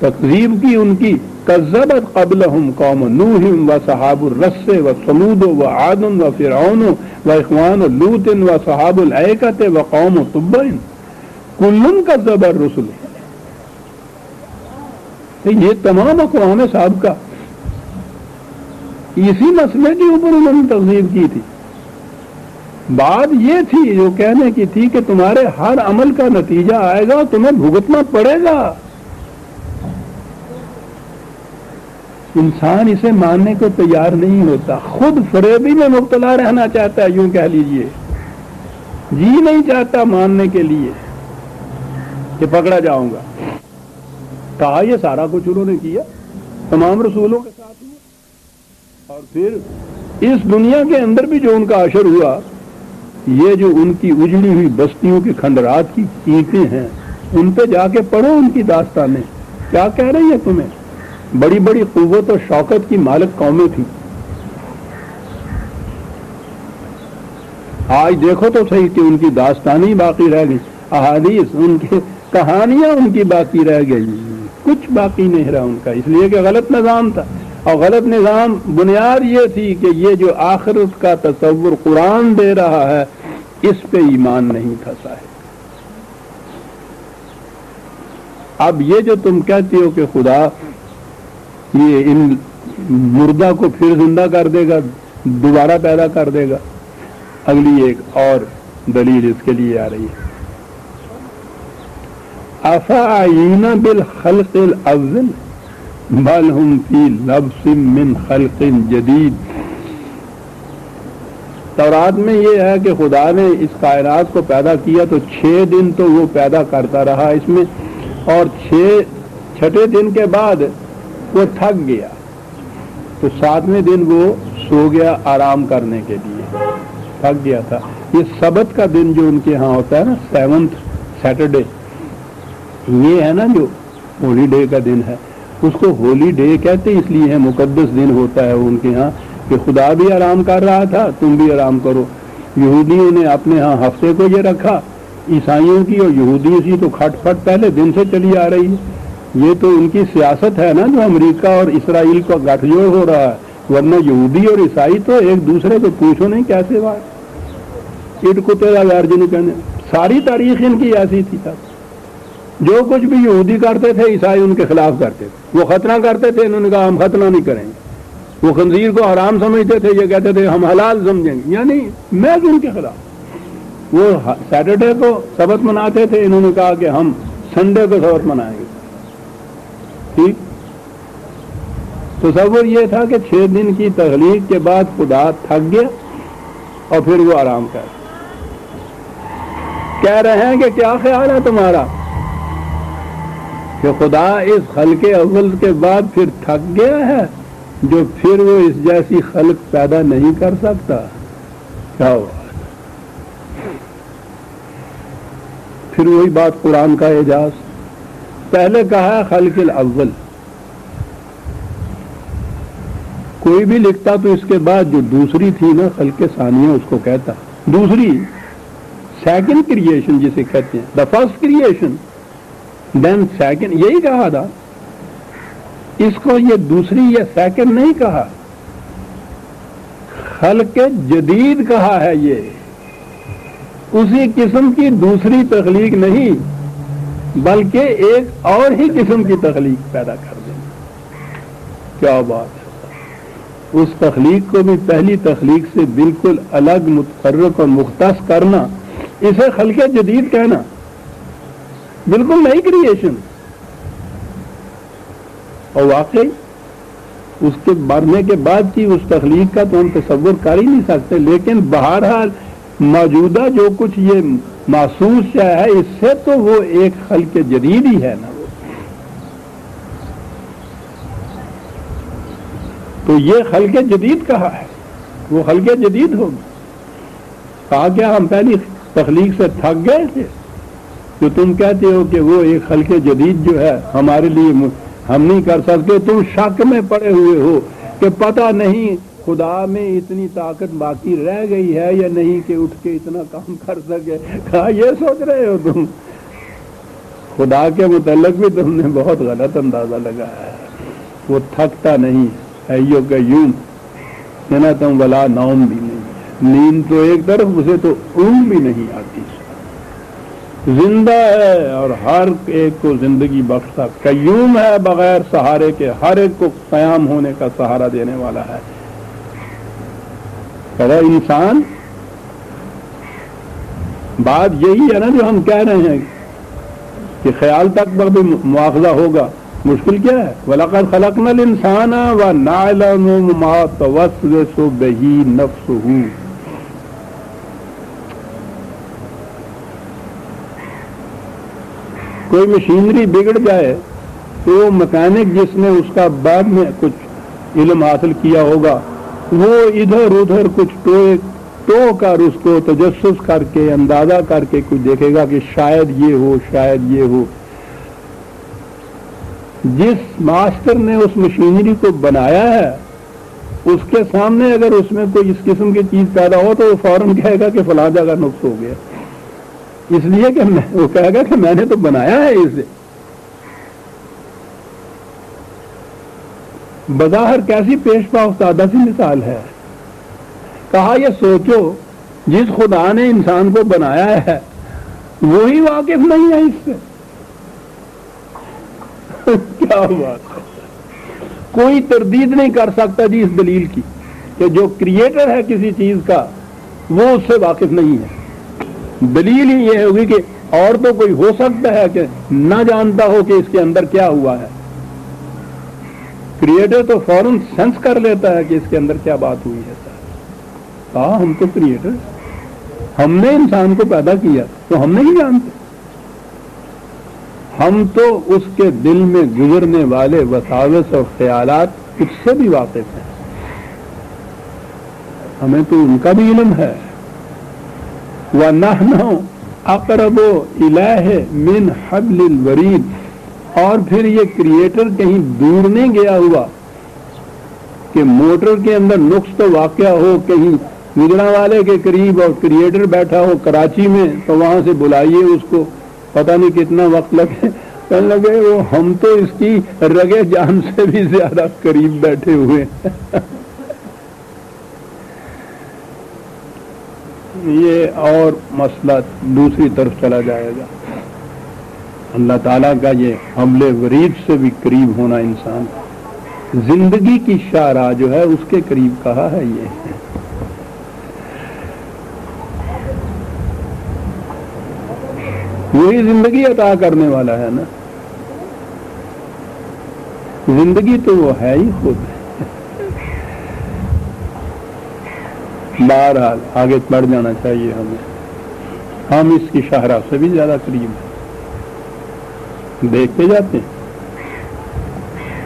تکذیب کی ان کی۔ کذبت قبلہم قوم نوح وصحاب الرس وثمود وعاد وفرعون واخوان لوط وصحاب الایکۃ وقوم تبع کل کذب الرسل۔ یہ تمام اقوام سابقہ اسی مسئلے کے اوپر انہوں نے تکذیب کی تھی۔ بات یہ تھی جو کہنے کی تھی کہ تمہارے ہر عمل کا نتیجہ آئے گا، تمہیں بھگتنا پڑے گا۔ انسان اسے ماننے کو تیار نہیں ہوتا، خود فریبی میں مبتلا رہنا چاہتا ہے، یوں کہہ لیجئے، جی نہیں چاہتا ماننے کے لیے کہ پکڑا جاؤں گا۔ کہا یہ سارا کچھ انہوں نے کیا، تمام رسولوں کے ساتھ ہوا، اور پھر اس دنیا کے اندر بھی جو ان کا عشر ہوا، یہ جو ان کی اجڑی ہوئی بستیوں کے کھنڈرات کی اینٹیں ہیں، ان پہ جا کے پڑھو ان کی داستانیں، کیا کہہ رہی ہے تمہیں۔ بڑی بڑی قوت و شوکت کی مالک قومیں تھیں، آج دیکھو تو صحیح کہ ان کی داستانیں باقی رہ گئی، احادیث ان کی کہانیاں ان کی باقی رہ گئی، کچھ باقی نہیں رہا ان کا، اس لیے کہ غلط نظام تھا، اور غلط نظام بنیاد یہ تھی کہ یہ جو آخرت کا تصور قرآن دے رہا ہے اس پہ ایمان نہیں تھا صاحب۔ اب یہ جو تم کہتے ہو کہ خدا یہ ان مردہ کو پھر زندہ کر دے گا، دوبارہ پیدا کر دے گا، اگلی ایک اور دلیل اس کے لیے آ رہی ہے، افعینا بالخلق الاول بل ہم فی لبس من خلق جدید۔ تورات میں یہ ہے کہ خدا نے اس کائنات کو پیدا کیا تو 6 دن تو وہ پیدا کرتا رہا اس میں، اور چھٹے دن کے بعد وہ تھک گیا تو 7ویں دن وہ سو گیا آرام کرنے کے لیے، تھک گیا تھا۔ یہ سبت کا دن جو ان کے ہاں ہوتا ہے نا، 7th سیٹرڈے، یہ ہے نا جو ہولی ڈے کا دن ہے، اس کو ہولی ڈے کہتے اس لیے ہے، مقدس دن ہوتا ہے ان کے ہاں، کہ خدا بھی آرام کر رہا تھا تم بھی آرام کرو۔ یہودیوں نے اپنے ہاں ہفتے کو یہ رکھا، عیسائیوں کی اور یہودیوں کی تو کھٹ پھٹ پہلے دن سے چلی آ رہی ہے۔ یہ تو ان کی سیاست ہے نا جو امریکہ اور اسرائیل کا گٹھ جوڑ ہو رہا ہے، ورنہ یہودی اور عیسائی تو ایک دوسرے کو پوچھو نہیں کیسے بات، اٹ کو تیرا یار جنہوں کہنے، ساری تاریخ ان کی ایسی تھی تب، جو کچھ بھی یہودی کرتے تھے عیسائی ان کے خلاف کرتے تھے، وہ ختنہ کرتے تھے انہوں نے کہا ہم ختنہ نہیں کریں گے، وہ خنزیر کو حرام سمجھتے تھے یہ کہتے تھے ہم حلال سمجھیں گے، یعنی میں ان کے خلاف۔ وہ سیٹرڈے کو سبت مناتے تھے، انہوں نے کہا کہ ہم سنڈے کو سبت منائیں گے، ٹھیک۔ تصور یہ تھا کہ 6 دن کی تخلیق کے بعد خدا تھک گیا اور پھر وہ آرام کر کہہ رہے ہیں کہ کیا خیال ہے تمہارا کہ خدا اس خلق اول کے بعد پھر تھک گیا ہے جو پھر وہ اس جیسی خلق پیدا نہیں کر سکتا؟ کیا ہوا؟ پھر وہی بات قرآن کا اعجاز، پہلے کہا ہے خلق الاول، کوئی بھی لکھتا تو اس کے بعد جو دوسری تھی نا خلق ثانیہ اس کو کہتا، دوسری سیکنڈ کریشن جسے کہتے ہیں، the first creation then second, یہی کہا تھا، اس کو یہ دوسری یا سیکنڈ نہیں کہا، خلق جدید کہا ہے، یہ اسی قسم کی دوسری تخلیق نہیں بلکہ ایک اور ہی قسم کی تخلیق پیدا کر دینا۔ کیا بات ہے! اس تخلیق کو بھی پہلی تخلیق سے بالکل الگ، متفرق اور مختص کرنا، اسے خلق جدید کہنا، بالکل نئی کریشن۔ اور واقعی اس کے مرنے کے بعد کی اس تخلیق کا تو ہم تصور کر ہی نہیں سکتے، لیکن بہرحال موجودہ جو کچھ یہ محسوس ہے اس سے تو وہ ایک خلق جدید ہی ہے نا۔ تو یہ خلق جدید کہا ہے، وہ خلق جدید ہوگی۔ کہا کیا ہم پہلی تخلیق سے تھک گئے تھے؟ جو تم کہتے ہو کہ وہ ایک خلق جدید جو ہے ہمارے لیے ہم نہیں کر سکتے، تم شک میں پڑے ہوئے ہو کہ پتہ نہیں خدا میں اتنی طاقت باقی رہ گئی ہے یا نہیں کہ اٹھ کے اتنا کام کر سکے۔ کہا یہ سوچ رہے ہو تم، خدا کے متعلق بھی تم نے بہت غلط اندازہ لگایا ہے، وہ تھکتا نہیں، ایو قیوم نا تم ولا نوم بھی نہیں، نیند تو ایک طرف، اسے تو اونگ بھی نہیں آتی، زندہ ہے اور ہر ایک کو زندگی بخشتا، قیوم ہے بغیر سہارے کے، ہر ایک کو قیام ہونے کا سہارا دینے والا ہے۔ کہ انسان، بات یہی ہے نا جو ہم کہہ رہے ہیں کہ خیال تک پر بھی مواخذہ ہوگا، مشکل کیا ہے؟ وَلَقَدْ خَلَقْنَا الْإِنسَانَ وَنَعْلَمُ مَا تُوَسْوِسُ بِهِ نَفْسُهُ۔ کوئی مشینری بگڑ جائے تو مکینک جس نے اس کا بعد میں کچھ علم حاصل کیا ہوگا وہ ادھر ادھر کچھ ٹو کر اس کو تجسس کر کے اندازہ کر کے کچھ دیکھے گا کہ شاید یہ ہو، شاید یہ ہو۔ جس ماسٹر نے اس مشینری کو بنایا ہے اس کے سامنے اگر اس میں کوئی اس قسم کی چیز پیدا ہو تو وہ فوراً کہے گا کہ فلاں جگہ نقص ہو گیا، اس لیے کہ وہ کہے گا کہ میں نے تو بنایا ہے اسے۔ بظاہر کیسی پیش پا افتادہ سی مثال ہے۔ کہا یہ سوچو جس خدا نے انسان کو بنایا ہے وہی واقف نہیں ہے اس سے۔ کیا بات ہے! کوئی تردید نہیں کر سکتا جی اس دلیل کی کہ جو کریٹر ہے کسی چیز کا وہ اس سے واقف نہیں ہے۔ دلیل ہی یہ ہوگی کہ اور تو کوئی ہو سکتا ہے کہ نہ جانتا ہو کہ اس کے اندر کیا ہوا ہے، کریٹر تو فوراً سینس کر لیتا ہے کہ اس کے اندر کیا بات ہوئی ہے۔ کہا ہم تو کریٹر، ہم نے انسان کو پیدا کیا تو ہم نہیں جانتے، ہم تو اس کے دل میں گزرنے والے وساوس اور خیالات اس سے بھی واقف ہیں، ہمیں تو ان کا بھی علم ہے۔ وَنَحْنُ أَقْرَبُ إِلَيْهِ مِنْ حَبْلِ الْوَرِيدِ، اور پھر یہ کریٹر کہیں دور نہیں گیا ہوا کہ موٹر کے اندر نقص تو واقع ہو کہیں گجرا والے کے قریب اور کریٹر بیٹھا ہو کراچی میں، تو وہاں سے بلائیے اس کو، پتہ نہیں کتنا وقت لگے، کہنے لگے وہ ہم تو اس کی رگے جان سے بھی زیادہ قریب بیٹھے ہوئے ہیں۔ یہ اور مسئلہ دوسری طرف چلا جائے گا۔ اللہ تعالیٰ کا یہ حبل ورید سے بھی قریب ہونا انسان زندگی کی شاہراہ جو ہے اس کے قریب کہا ہے۔ یہ وہی زندگی عطا کرنے والا ہے نا، زندگی تو وہ ہے ہی خود۔ بہرحال آگے بڑھ جانا چاہیے ہمیں، ہم اس کی شاہراہ سے بھی زیادہ قریب ہیں، دیکھتے جاتے ہیں۔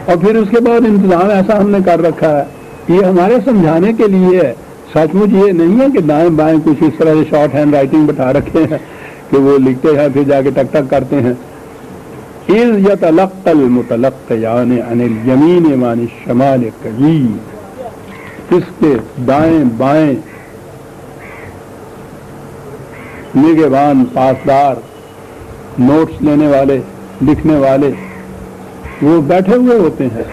اور پھر اس کے بعد انتظام ایسا ہم نے کر رکھا ہے، یہ ہمارے سمجھانے کے لیے ہے، سچ مچ یہ نہیں ہے کہ دائیں بائیں کچھ اس طرح سے شارٹ ہینڈ رائٹنگ بٹھا رکھے ہیں کہ وہ لکھتے ہیں پھر جا کے ٹک ٹک کرتے ہیں۔ اِذْ يَتَلَقَّى الْمُتَلَقِّيَانِ عَنِ الْيَمِينِ وَعَنِ الشِّمَالِ قَعِيدٌ، اس کے دائیں بائیں نگہبان پاسدار، نوٹس لینے والے، لکھنے والے، وہ بیٹھے ہوئے ہوتے ہیں،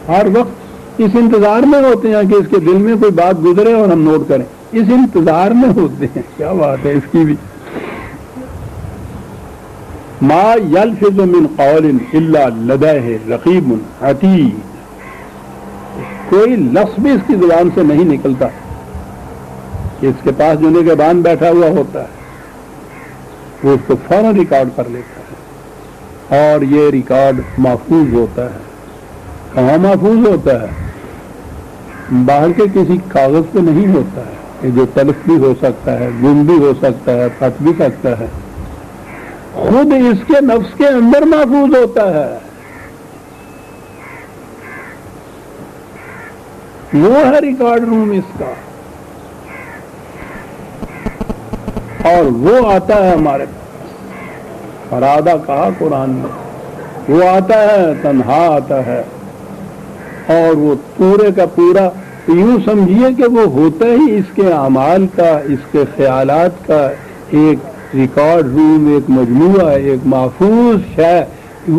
ہر وقت اس انتظار میں ہوتے ہیں کہ اس کے دل میں کوئی بات گزرے اور ہم نوٹ کریں، اس انتظار میں ہوتے ہیں۔ کیا بات ہے اس کی بھی۔ ما یلفظ من قول الا لدیہ رقیب عتید، کوئی لفظ بھی اس کی زبان سے نہیں نکلتا کہ اس کے پاس جو نگہبان بیٹھا ہوا ہوتا ہے وہ اس کو فوراً ریکارڈ کر لیتا ہے، اور یہ ریکارڈ محفوظ ہوتا ہے۔ کہاں محفوظ ہوتا ہے؟ باہر کے کسی کاغذ پہ نہیں ہوتا ہے، کہ جو تلف بھی ہو سکتا ہے، گم بھی ہو سکتا ہے، پھٹ بھی سکتا ہے، خود اس کے نفس کے اندر محفوظ ہوتا ہے۔ وہ ہے ریکارڈ روم اس کا، اور وہ آتا ہے ہمارے پاس۔ فرادہ کہا قرآن میں، وہ آتا ہے، تنہا آتا ہے، اور وہ پورے کا پورا یوں سمجھیے کہ وہ ہوتا ہی اس کے اعمال کا، اس کے خیالات کا ایک ریکارڈ روم، ایک مجموعہ، ایک محفوظ شے۔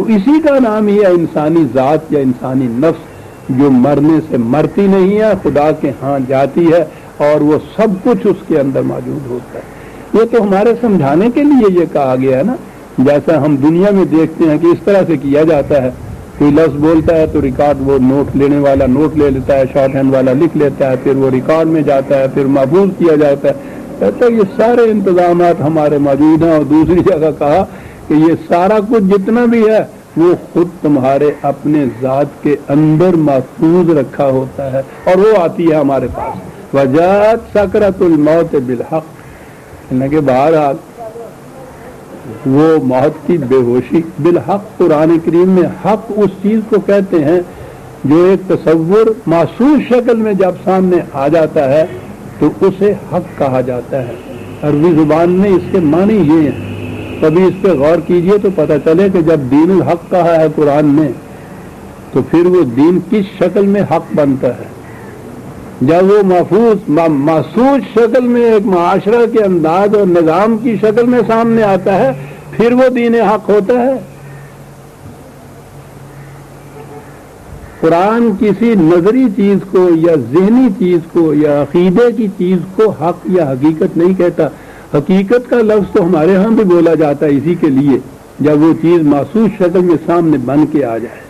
اسی کا نام ہی ہے انسانی ذات یا انسانی نفس، جو مرنے سے مرتی نہیں ہے، خدا کے ہاں جاتی ہے، اور وہ سب کچھ اس کے اندر موجود ہوتا ہے۔ یہ تو ہمارے سمجھانے کے لیے یہ کہا گیا ہے نا، جیسا ہم دنیا میں دیکھتے ہیں کہ اس طرح سے کیا جاتا ہے، کوئی لفظ بولتا ہے تو ریکارڈ، وہ نوٹ لینے والا نوٹ لے لیتا ہے، شارٹ ہینڈ والا لکھ لیتا ہے، پھر وہ ریکارڈ میں جاتا ہے، پھر محفوظ کیا جاتا ہے۔ کہتا ہے یہ سارے انتظامات ہمارے موجود ہیں، اور دوسری جگہ کہا کہ یہ سارا کچھ جتنا بھی ہے وہ خود تمہارے اپنے ذات کے اندر محفوظ رکھا ہوتا ہے، اور وہ آتی ہے ہمارے پاس۔ وجاءت سکرۃ الموت بالحق، کہ بہرحال وہ موت کی بے ہوشی بالحق، قرآن کریم میں حق اس چیز کو کہتے ہیں جو ایک تصور محسوس شکل میں جب سامنے آ جاتا ہے تو اسے حق کہا جاتا ہے۔ عربی زبان میں اس کے معنی یہ ہیں، کبھی اس پہ غور کیجئے تو پتہ چلے کہ جب دین الحق کہا ہے قرآن میں تو پھر وہ دین کس شکل میں حق بنتا ہے۔ جب وہ محسوس شکل میں ایک معاشرہ کے انداز اور نظام کی شکل میں سامنے آتا ہے پھر وہ دین حق ہوتا ہے۔ قرآن کسی نظری چیز کو یا ذہنی چیز کو یا عقیدے کی چیز کو حق یا حقیقت نہیں کہتا۔ حقیقت کا لفظ تو ہمارے ہاں بھی بولا جاتا ہے اسی کے لیے، جب وہ چیز محسوس شکل میں سامنے بن کے آ جائے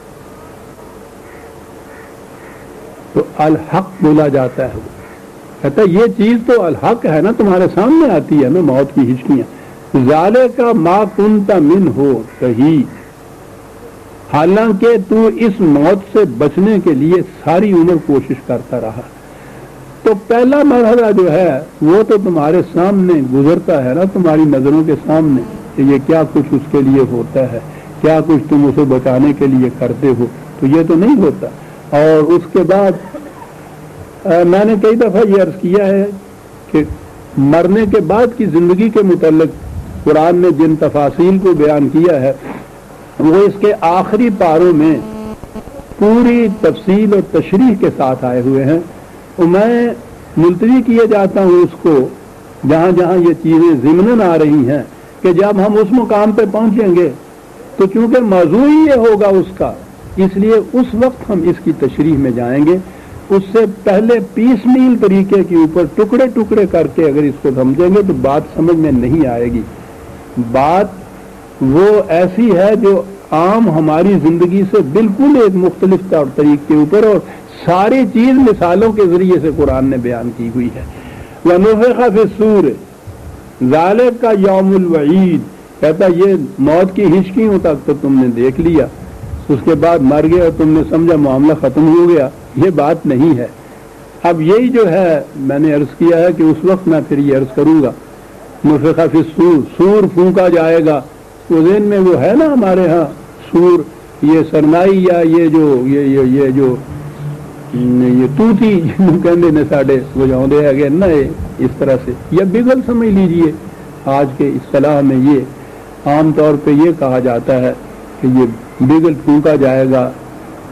تو الحق بولا جاتا ہے۔ کہتا یہ چیز تو الحق ہے نا، تمہارے سامنے آتی ہے نا موت کی ہچکیاں، ذالک ما کنت منہ صحیح، حالانکہ تو اس موت سے بچنے کے لیے ساری عمر کوشش کرتا رہا۔ تو پہلا مرحلہ جو ہے وہ تو تمہارے سامنے گزرتا ہے نا، تمہاری نظروں کے سامنے، کہ یہ کیا کچھ اس کے لیے ہوتا ہے، کیا کچھ تم اسے بچانے کے لیے کرتے ہو، تو یہ تو نہیں ہوتا۔ اور اس کے بعد میں نے کئی دفعہ یہ عرض کیا ہے کہ مرنے کے بعد کی زندگی کے متعلق قرآن نے جن تفاصیل کو بیان کیا ہے وہ اس کے آخری پاروں میں پوری تفصیل اور تشریح کے ساتھ آئے ہوئے ہیں، اور میں ملتوی کیے جاتا ہوں اس کو جہاں جہاں یہ چیزیں ضمناً آ رہی ہیں کہ جب ہم اس مقام پہ پہنچیں گے تو چونکہ موضوع ہی یہ ہوگا اس کا، اس لیے اس وقت ہم اس کی تشریح میں جائیں گے۔ اس سے پہلے پیس میل طریقے کے اوپر ٹکڑے ٹکڑے کر کے اگر اس کو سمجھیں گے تو بات سمجھ میں نہیں آئے گی۔ بات وہ ایسی ہے جو عام ہماری زندگی سے بالکل ایک مختلف طور طریقے کے اوپر، اور ساری چیز مثالوں کے ذریعے سے قرآن نے بیان کی ہوئی ہے۔ وَنُفِخَ فِي الصُّورِ ذَلِكَ یوم الوعید، کہتا یہ موت کی ہچکیوں تک تو تم نے دیکھ لیا، اس کے بعد مر گئے اور تم نے سمجھا معاملہ ختم ہو گیا، یہ بات نہیں ہے۔ اب یہی جو ہے میں نے عرض کیا ہے کہ اس وقت میں پھر یہ عرض کروں گا، نفخ فی الصور، سور پھونکا جائے گا۔ وہ ذہن میں وہ ہے نا ہمارے ہاں سور، یہ سرنائی یا یہ جو توتی جنوں کہندے نے ساڈے وجاؤندے ہے نا، اس طرح سے، یا بگل سمجھ لیجئے آج کے اصطلاح میں یہ عام طور پہ یہ کہا جاتا ہے کہ یہ بگل پھونکا جائے گا،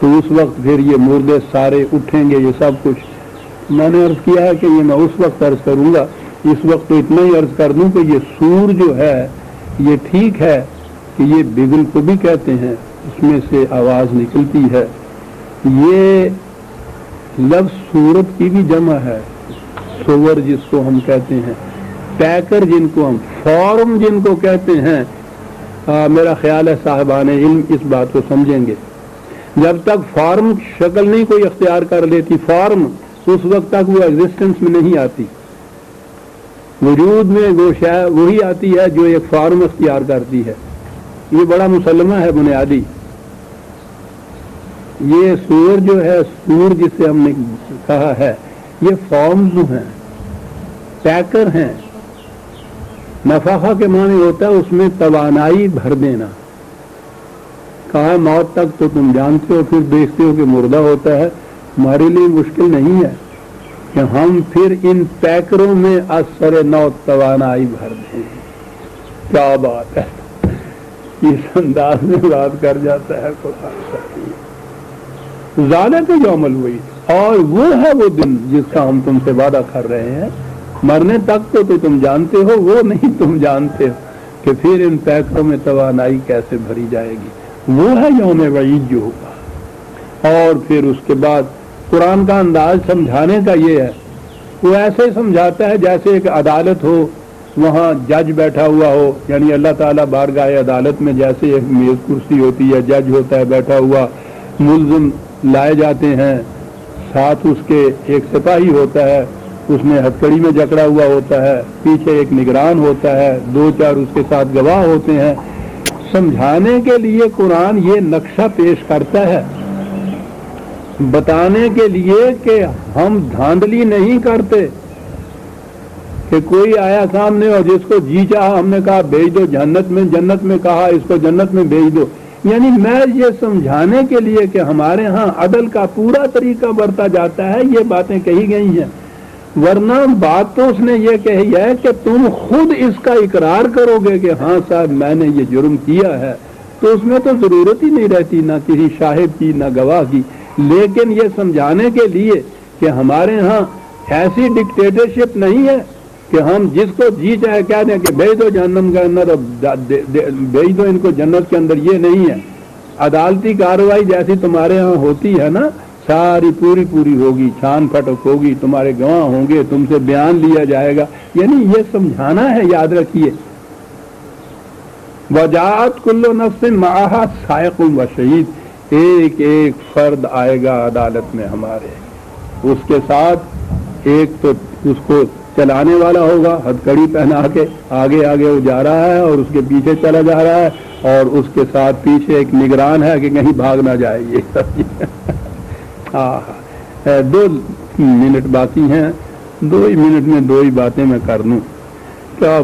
تو اس وقت پھر یہ مردے سارے اٹھیں گے، یہ سب کچھ میں نے عرض کیا ہے کہ یہ میں اس وقت عرض کروں گا۔ اس وقت تو اتنا ہی عرض کر دوں کہ یہ سور جو ہے یہ ٹھیک ہے کہ یہ بگل کو بھی کہتے ہیں، اس میں سے آواز نکلتی ہے، یہ لفظ صورت کی بھی جمع ہے، سور جس کو ہم کہتے ہیں، پیکر جن کو ہم، فارم جن کو کہتے ہیں۔ میرا خیال ہے صاحبان علم اس بات کو سمجھیں گے، جب تک فارم شکل نہیں کوئی اختیار کر لیتی، فارم اس وقت تک وہ ایگزسٹنس میں نہیں آتی، وجود میں وہ شے وہی آتی ہے جو ایک فارم اختیار کرتی ہے۔ یہ بڑا مسلمہ ہے بنیادی۔ یہ سور جو ہے، سور جسے ہم نے کہا ہے، یہ فارمز ہیں، پیکر ہیں۔ نفخہ کے معنی ہوتا ہے اس میں توانائی بھر دینا۔ کہا موت تک تو تم جانتے ہو، پھر دیکھتے ہو کہ مردہ ہوتا ہے، ہمارے لیے مشکل نہیں ہے کہ ہم پھر ان پیکروں میں اثر نو توانائی بھر دیں۔ کیا بات ہے، اس انداز میں بات کر جاتا ہے ذالک یوم الوعید، اور وہ ہے وہ دن جس کا ہم تم سے وعدہ کر رہے ہیں۔ مرنے تک تو تم جانتے ہو، وہ نہیں تم جانتے ہو کہ پھر ان پیکروں میں توانائی کیسے بھری جائے گی۔ وہ ہے یوم وعید جو ہوگا۔ اور پھر اس کے بعد قرآن کا انداز سمجھانے کا یہ ہے، وہ ایسے سمجھاتا ہے جیسے ایک عدالت ہو، وہاں جج بیٹھا ہوا ہو، یعنی اللہ تعالیٰ بارگاہ عدالت میں جیسے ایک میز کرسی ہوتی ہے، جج ہوتا ہے بیٹھا ہوا، ملزم لائے جاتے ہیں، ساتھ اس کے ایک سپاہی ہوتا ہے، اس میں ہتھکڑی میں جکڑا ہوا ہوتا ہے، پیچھے ایک نگران ہوتا ہے، 2-4 اس کے ساتھ گواہ ہوتے ہیں۔ سمجھانے کے لیے قرآن یہ نقشہ پیش کرتا ہے، بتانے کے لیے کہ ہم دھاندلی نہیں کرتے کہ کوئی آیا سامنے اور جس کو جی چاہا ہم نے کہا بھیج دو جنت میں کہا اس کو جنت میں بھیج دو، یعنی میں یہ سمجھانے کے لیے کہ ہمارے ہاں عدل کا پورا طریقہ برتا جاتا ہے، یہ باتیں کہی گئی ہیں۔ ورنہ بات تو اس نے یہ کہی ہے کہ تم خود اس کا اقرار کرو گے کہ ہاں صاحب میں نے یہ جرم کیا ہے، تو اس میں تو ضرورت ہی نہیں رہتی نہ کسی شاہد کی نہ گواہ کی۔ لیکن یہ سمجھانے کے لیے کہ ہمارے ہاں ایسی ڈکٹیٹرشپ نہیں ہے کہ ہم جس کو جی چاہے کہہ دیں کہ بھیج دو جہنم کے اندر، بھیج دو ان کو جنت کے اندر، یہ نہیں ہے۔ عدالتی کارروائی جیسی تمہارے ہاں ہوتی ہے نا، ساری پوری ہوگی، چھان پھٹک ہوگی، تمہارے گواہ ہوں گے، تم سے بیان لیا جائے گا، یعنی یہ سمجھانا ہے، یاد رکھیے۔ وجاءت کل نفس معہا سائق و شہید، ایک ایک فرد آئے گا عدالت میں ہمارے، اس کے ساتھ ایک تو اس کو چلانے والا ہوگا ہتھکڑی پہنا کے آگے آگے وہ جا رہا ہے اور اس کے پیچھے چلا جا رہا ہے اور اس کے ساتھ پیچھے ایک نگران ہے کہ کہیں بھاگ نہ جائے یہ ہاں 2 منٹ باقی ہیں، 2 ہی منٹ میں 2 ہی باتیں میں کر لوں. کیا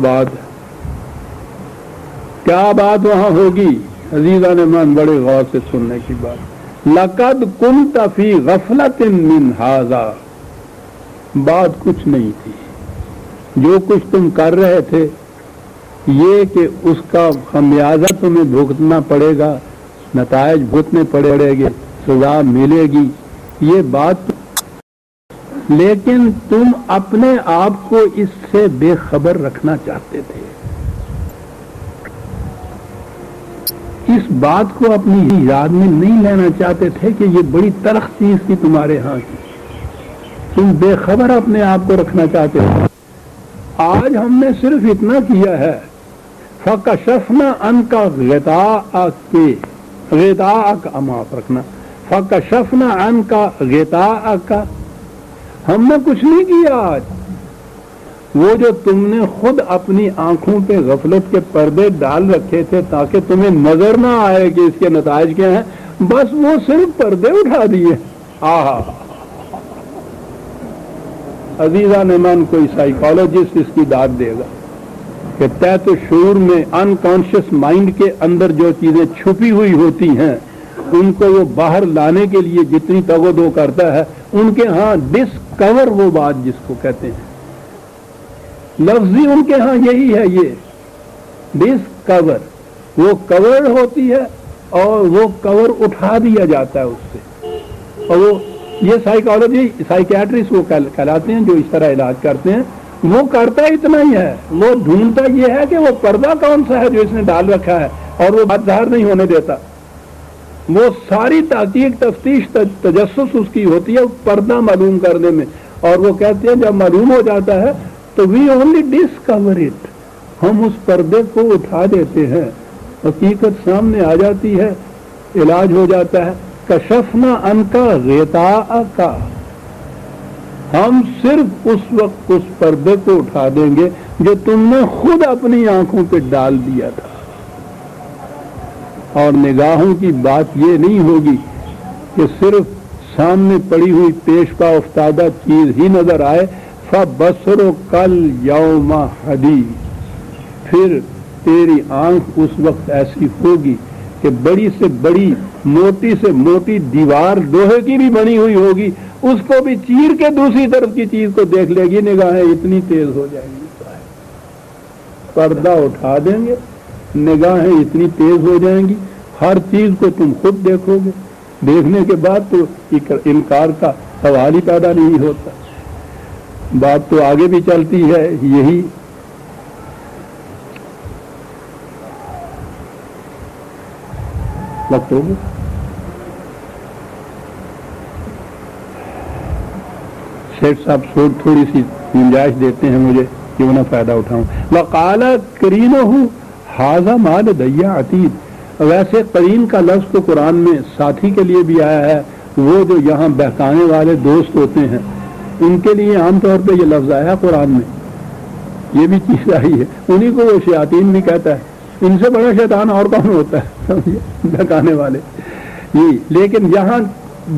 بات وہاں ہوگی عزیزان من، بڑے غور سے سننے کی بات. لقد كنت في غفلة من هذا، بات کچھ نہیں تھی، جو کچھ تم کر رہے تھے یہ کہ اس کا خمیازہ تمہیں بھگتنا پڑے گا، نتائج بھگتنے پڑے گے، سزا ملے گی، یہ بات، لیکن تم اپنے آپ کو اس سے بے خبر رکھنا چاہتے تھے. اس بات کو اپنی یاد میں نہیں لینا چاہتے تھے کہ یہ بڑی تلخ چیز تھی تمہارے ہاں کی، تم بے خبر اپنے آپ کو رکھنا چاہتے تھے. آج ہم نے صرف اتنا کیا ہے، فَكَشَفْنَا عَنْكَ غِطَاءَكَ معاف رکھنا، فَكَشَفْنَا عَنْكَ غِطَاءَكَ، ہم نے کچھ نہیں کیا. آج وہ جو تم نے خود اپنی آنکھوں پہ غفلت کے پردے ڈال رکھے تھے تاکہ تمہیں نظر نہ آئے کہ اس کے نتائج کیا ہیں، بس وہ صرف پردے اٹھا دیے. عزیزان من، کوئی سائیکالوجسٹ اس کی داد دے گا کہ تحت شعور میں انکانشیس مائنڈ کے اندر جو چیزیں چھپی ہوئی ہوتی ہیں ان کو وہ باہر لانے کے لیے جتنی تگودو کرتا ہے، ان کے ہاں ڈسکور، وہ بات جس کو کہتے ہیں لفظی، ان کے ہاں یہی ہے، یہ ڈسکور، وہ کورڈ ہوتی ہے اور وہ کور اٹھا دیا جاتا ہے اس سے. اور وہ یہ سائیکالوجی سائیکیٹرسٹ وہ کہلاتے ہیں جو اس طرح علاج کرتے ہیں، وہ کرتا اتنا ہی ہے، وہ ڈھونڈتا یہ ہے کہ وہ پردہ کون سا ہے جو اس نے ڈال رکھا ہے اور وہ بات ظاہر نہیں ہونے دیتا. وہ ساری تحقیق، تفتیش، تجسس اس کی ہوتی ہے پردہ معلوم کرنے میں. اور وہ کہتے ہیں جب معلوم ہو جاتا ہے تو وی اونلی ڈسکور اٹ، ہم اس پردے کو اٹھا دیتے ہیں، حقیقت سامنے آ جاتی ہے، علاج ہو جاتا ہے. کشفنا عنک غطاءک، ہم صرف اس وقت اس پردے کو اٹھا دیں گے جو تم نے خود اپنی آنکھوں پہ ڈال دیا تھا. اور نگاہوں کی بات یہ نہیں ہوگی کہ صرف سامنے پڑی ہوئی پیش پا افتادہ چیز ہی نظر آئے. فَبَصَرُكَ الْيَوْمَ حَدِيدٌ، پھر تیری آنکھ اس وقت ایسی ہوگی کہ بڑی سے بڑی، موٹی سے موٹی دیوار لوہے کی بھی بنی ہوئی ہوگی، اس کو بھی چیر کے دوسری طرف کی چیز کو دیکھ لے گی. نگاہیں اتنی تیز ہو جائیں گی، پردہ اٹھا دیں گے، نگاہیں اتنی تیز ہو جائیں گی، ہر چیز کو تم خود دیکھو گے. دیکھنے کے بعد تو انکار کا سوال ہی پیدا نہیں ہوتا. بات تو آگے بھی چلتی ہے، یہی وقت ہوگا. شیخ صاحب تھوڑی سی گنجائش دیتے ہیں مجھے، کیوں نہ فائدہ اٹھاؤں. وقال قرینہ ھذا ما لدی عتید، ویسے قرین کا لفظ تو قرآن میں ساتھی کے لیے بھی آیا ہے، وہ جو یہاں بہکانے والے دوست ہوتے ہیں ان کے لیے عام طور پہ یہ لفظ آیا قرآن میں، یہ بھی چیز آئی ہے. انہی کو وہ شیاطین بھی کہتا ہے، ان سے بڑا شیطان اور کون ہوتا ہے بہکانے والے یہ. لیکن یہاں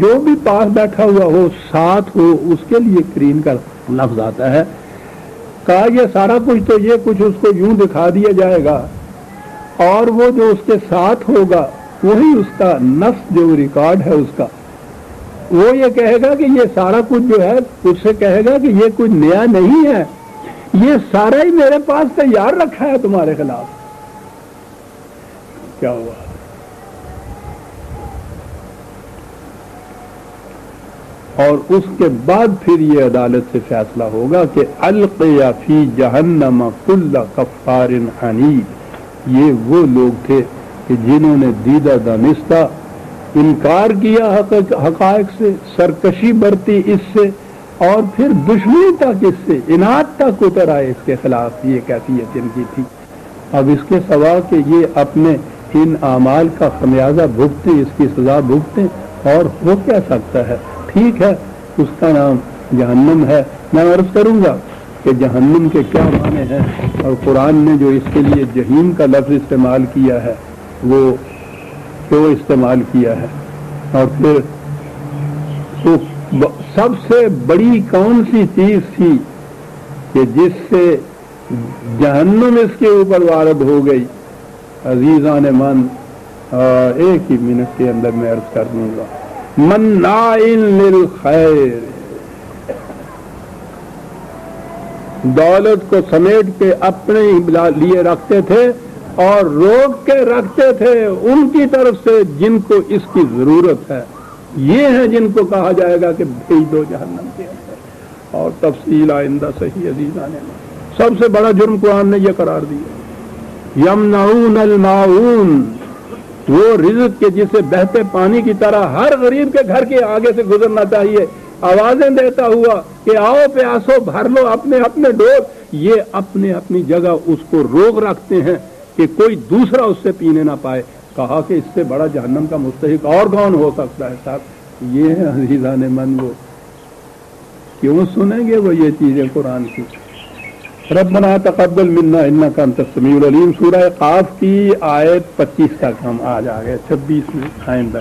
جو بھی پاس بیٹھا ہوا ہو، ساتھ ہو، اس کے لیے قرین کا لفظ آتا ہے. کہا یہ سارا کچھ تو یہ کچھ اس کو یوں دکھا دیا جائے گا اور وہ جو اس کے ساتھ ہوگا وہی اس کا نفس جو ریکارڈ ہے اس کا، وہ یہ کہے گا کہ یہ سارا کچھ جو ہے، اس سے کہے گا کہ یہ کچھ نیا نہیں ہے، یہ سارا ہی میرے پاس تیار رکھا ہے تمہارے خلاف. کیا ہوا؟ اور اس کے بعد پھر یہ عدالت سے فیصلہ ہوگا کہ القی فی جہنم کل کفار عنید. یہ وہ لوگ تھے کہ جنہوں نے دیدہ دانستہ انکار کیا حقائق سے، سرکشی برتی اس سے، اور پھر دشمنی تک اس سے، اناد تک اتر آئے اس کے خلاف. یہ کیفیت ان کی تھی. اب اس کے سوا کہ یہ اپنے ان اعمال کا خمیازہ بھگتیں، اس کی سزا بھگتیں، اور ہو کیا سکتا ہے؟ ٹھیک ہے، اس کا نام جہنم ہے، میں عرض کروں گا کہ جہنم کے کیا معنی ہیں اور قرآن نے جو اس کے لیے جہیم کا لفظ استعمال کیا ہے وہ کیوں استعمال کیا ہے، اور پھر تو سب سے بڑی کون سی چیز تھی کہ جس سے جہنم اس کے اوپر وارد ہو گئی۔ عزیزان من، ایک ہی منٹ کے اندر میں عرض کر دوں گا، مناع للخیر، دولت کو سمیٹ کے اپنے لیے رکھتے تھے اور روک کے رکھتے تھے ان کی طرف سے جن کو اس کی ضرورت ہے، یہ ہیں جن کو کہا جائے گا کہ بھیج دو جہنم کے اندر، اور تفصیل آئندہ صحیح عزیزان نے سب سے بڑا جرم قرآن نے یہ قرار دیا، یمنعون الماعون، وہ رزق کے جسے بہتے پانی کی طرح ہر غریب کے گھر کے آگے سے گزرنا چاہیے، آوازیں دیتا ہوا کہ آؤ پیاسو بھر لو اپنے اپنے ڈور، یہ اپنے اپنی جگہ اس کو روک رکھتے ہیں کہ کوئی دوسرا اس سے پینے نہ پائے۔ کہا کہ اس سے بڑا جہنم کا مستحق اور کون ہو سکتا ہے صاحب؟ یہ ہے عزیزان من، وہ کیوں سنیں گے وہ یہ چیزیں قرآن کی؟ ربنا تقبل منا انک انت السمیع العلیم، سورہ قاف کی آیت 25 تک ہم آج آ گئے، 26 میں آئندہ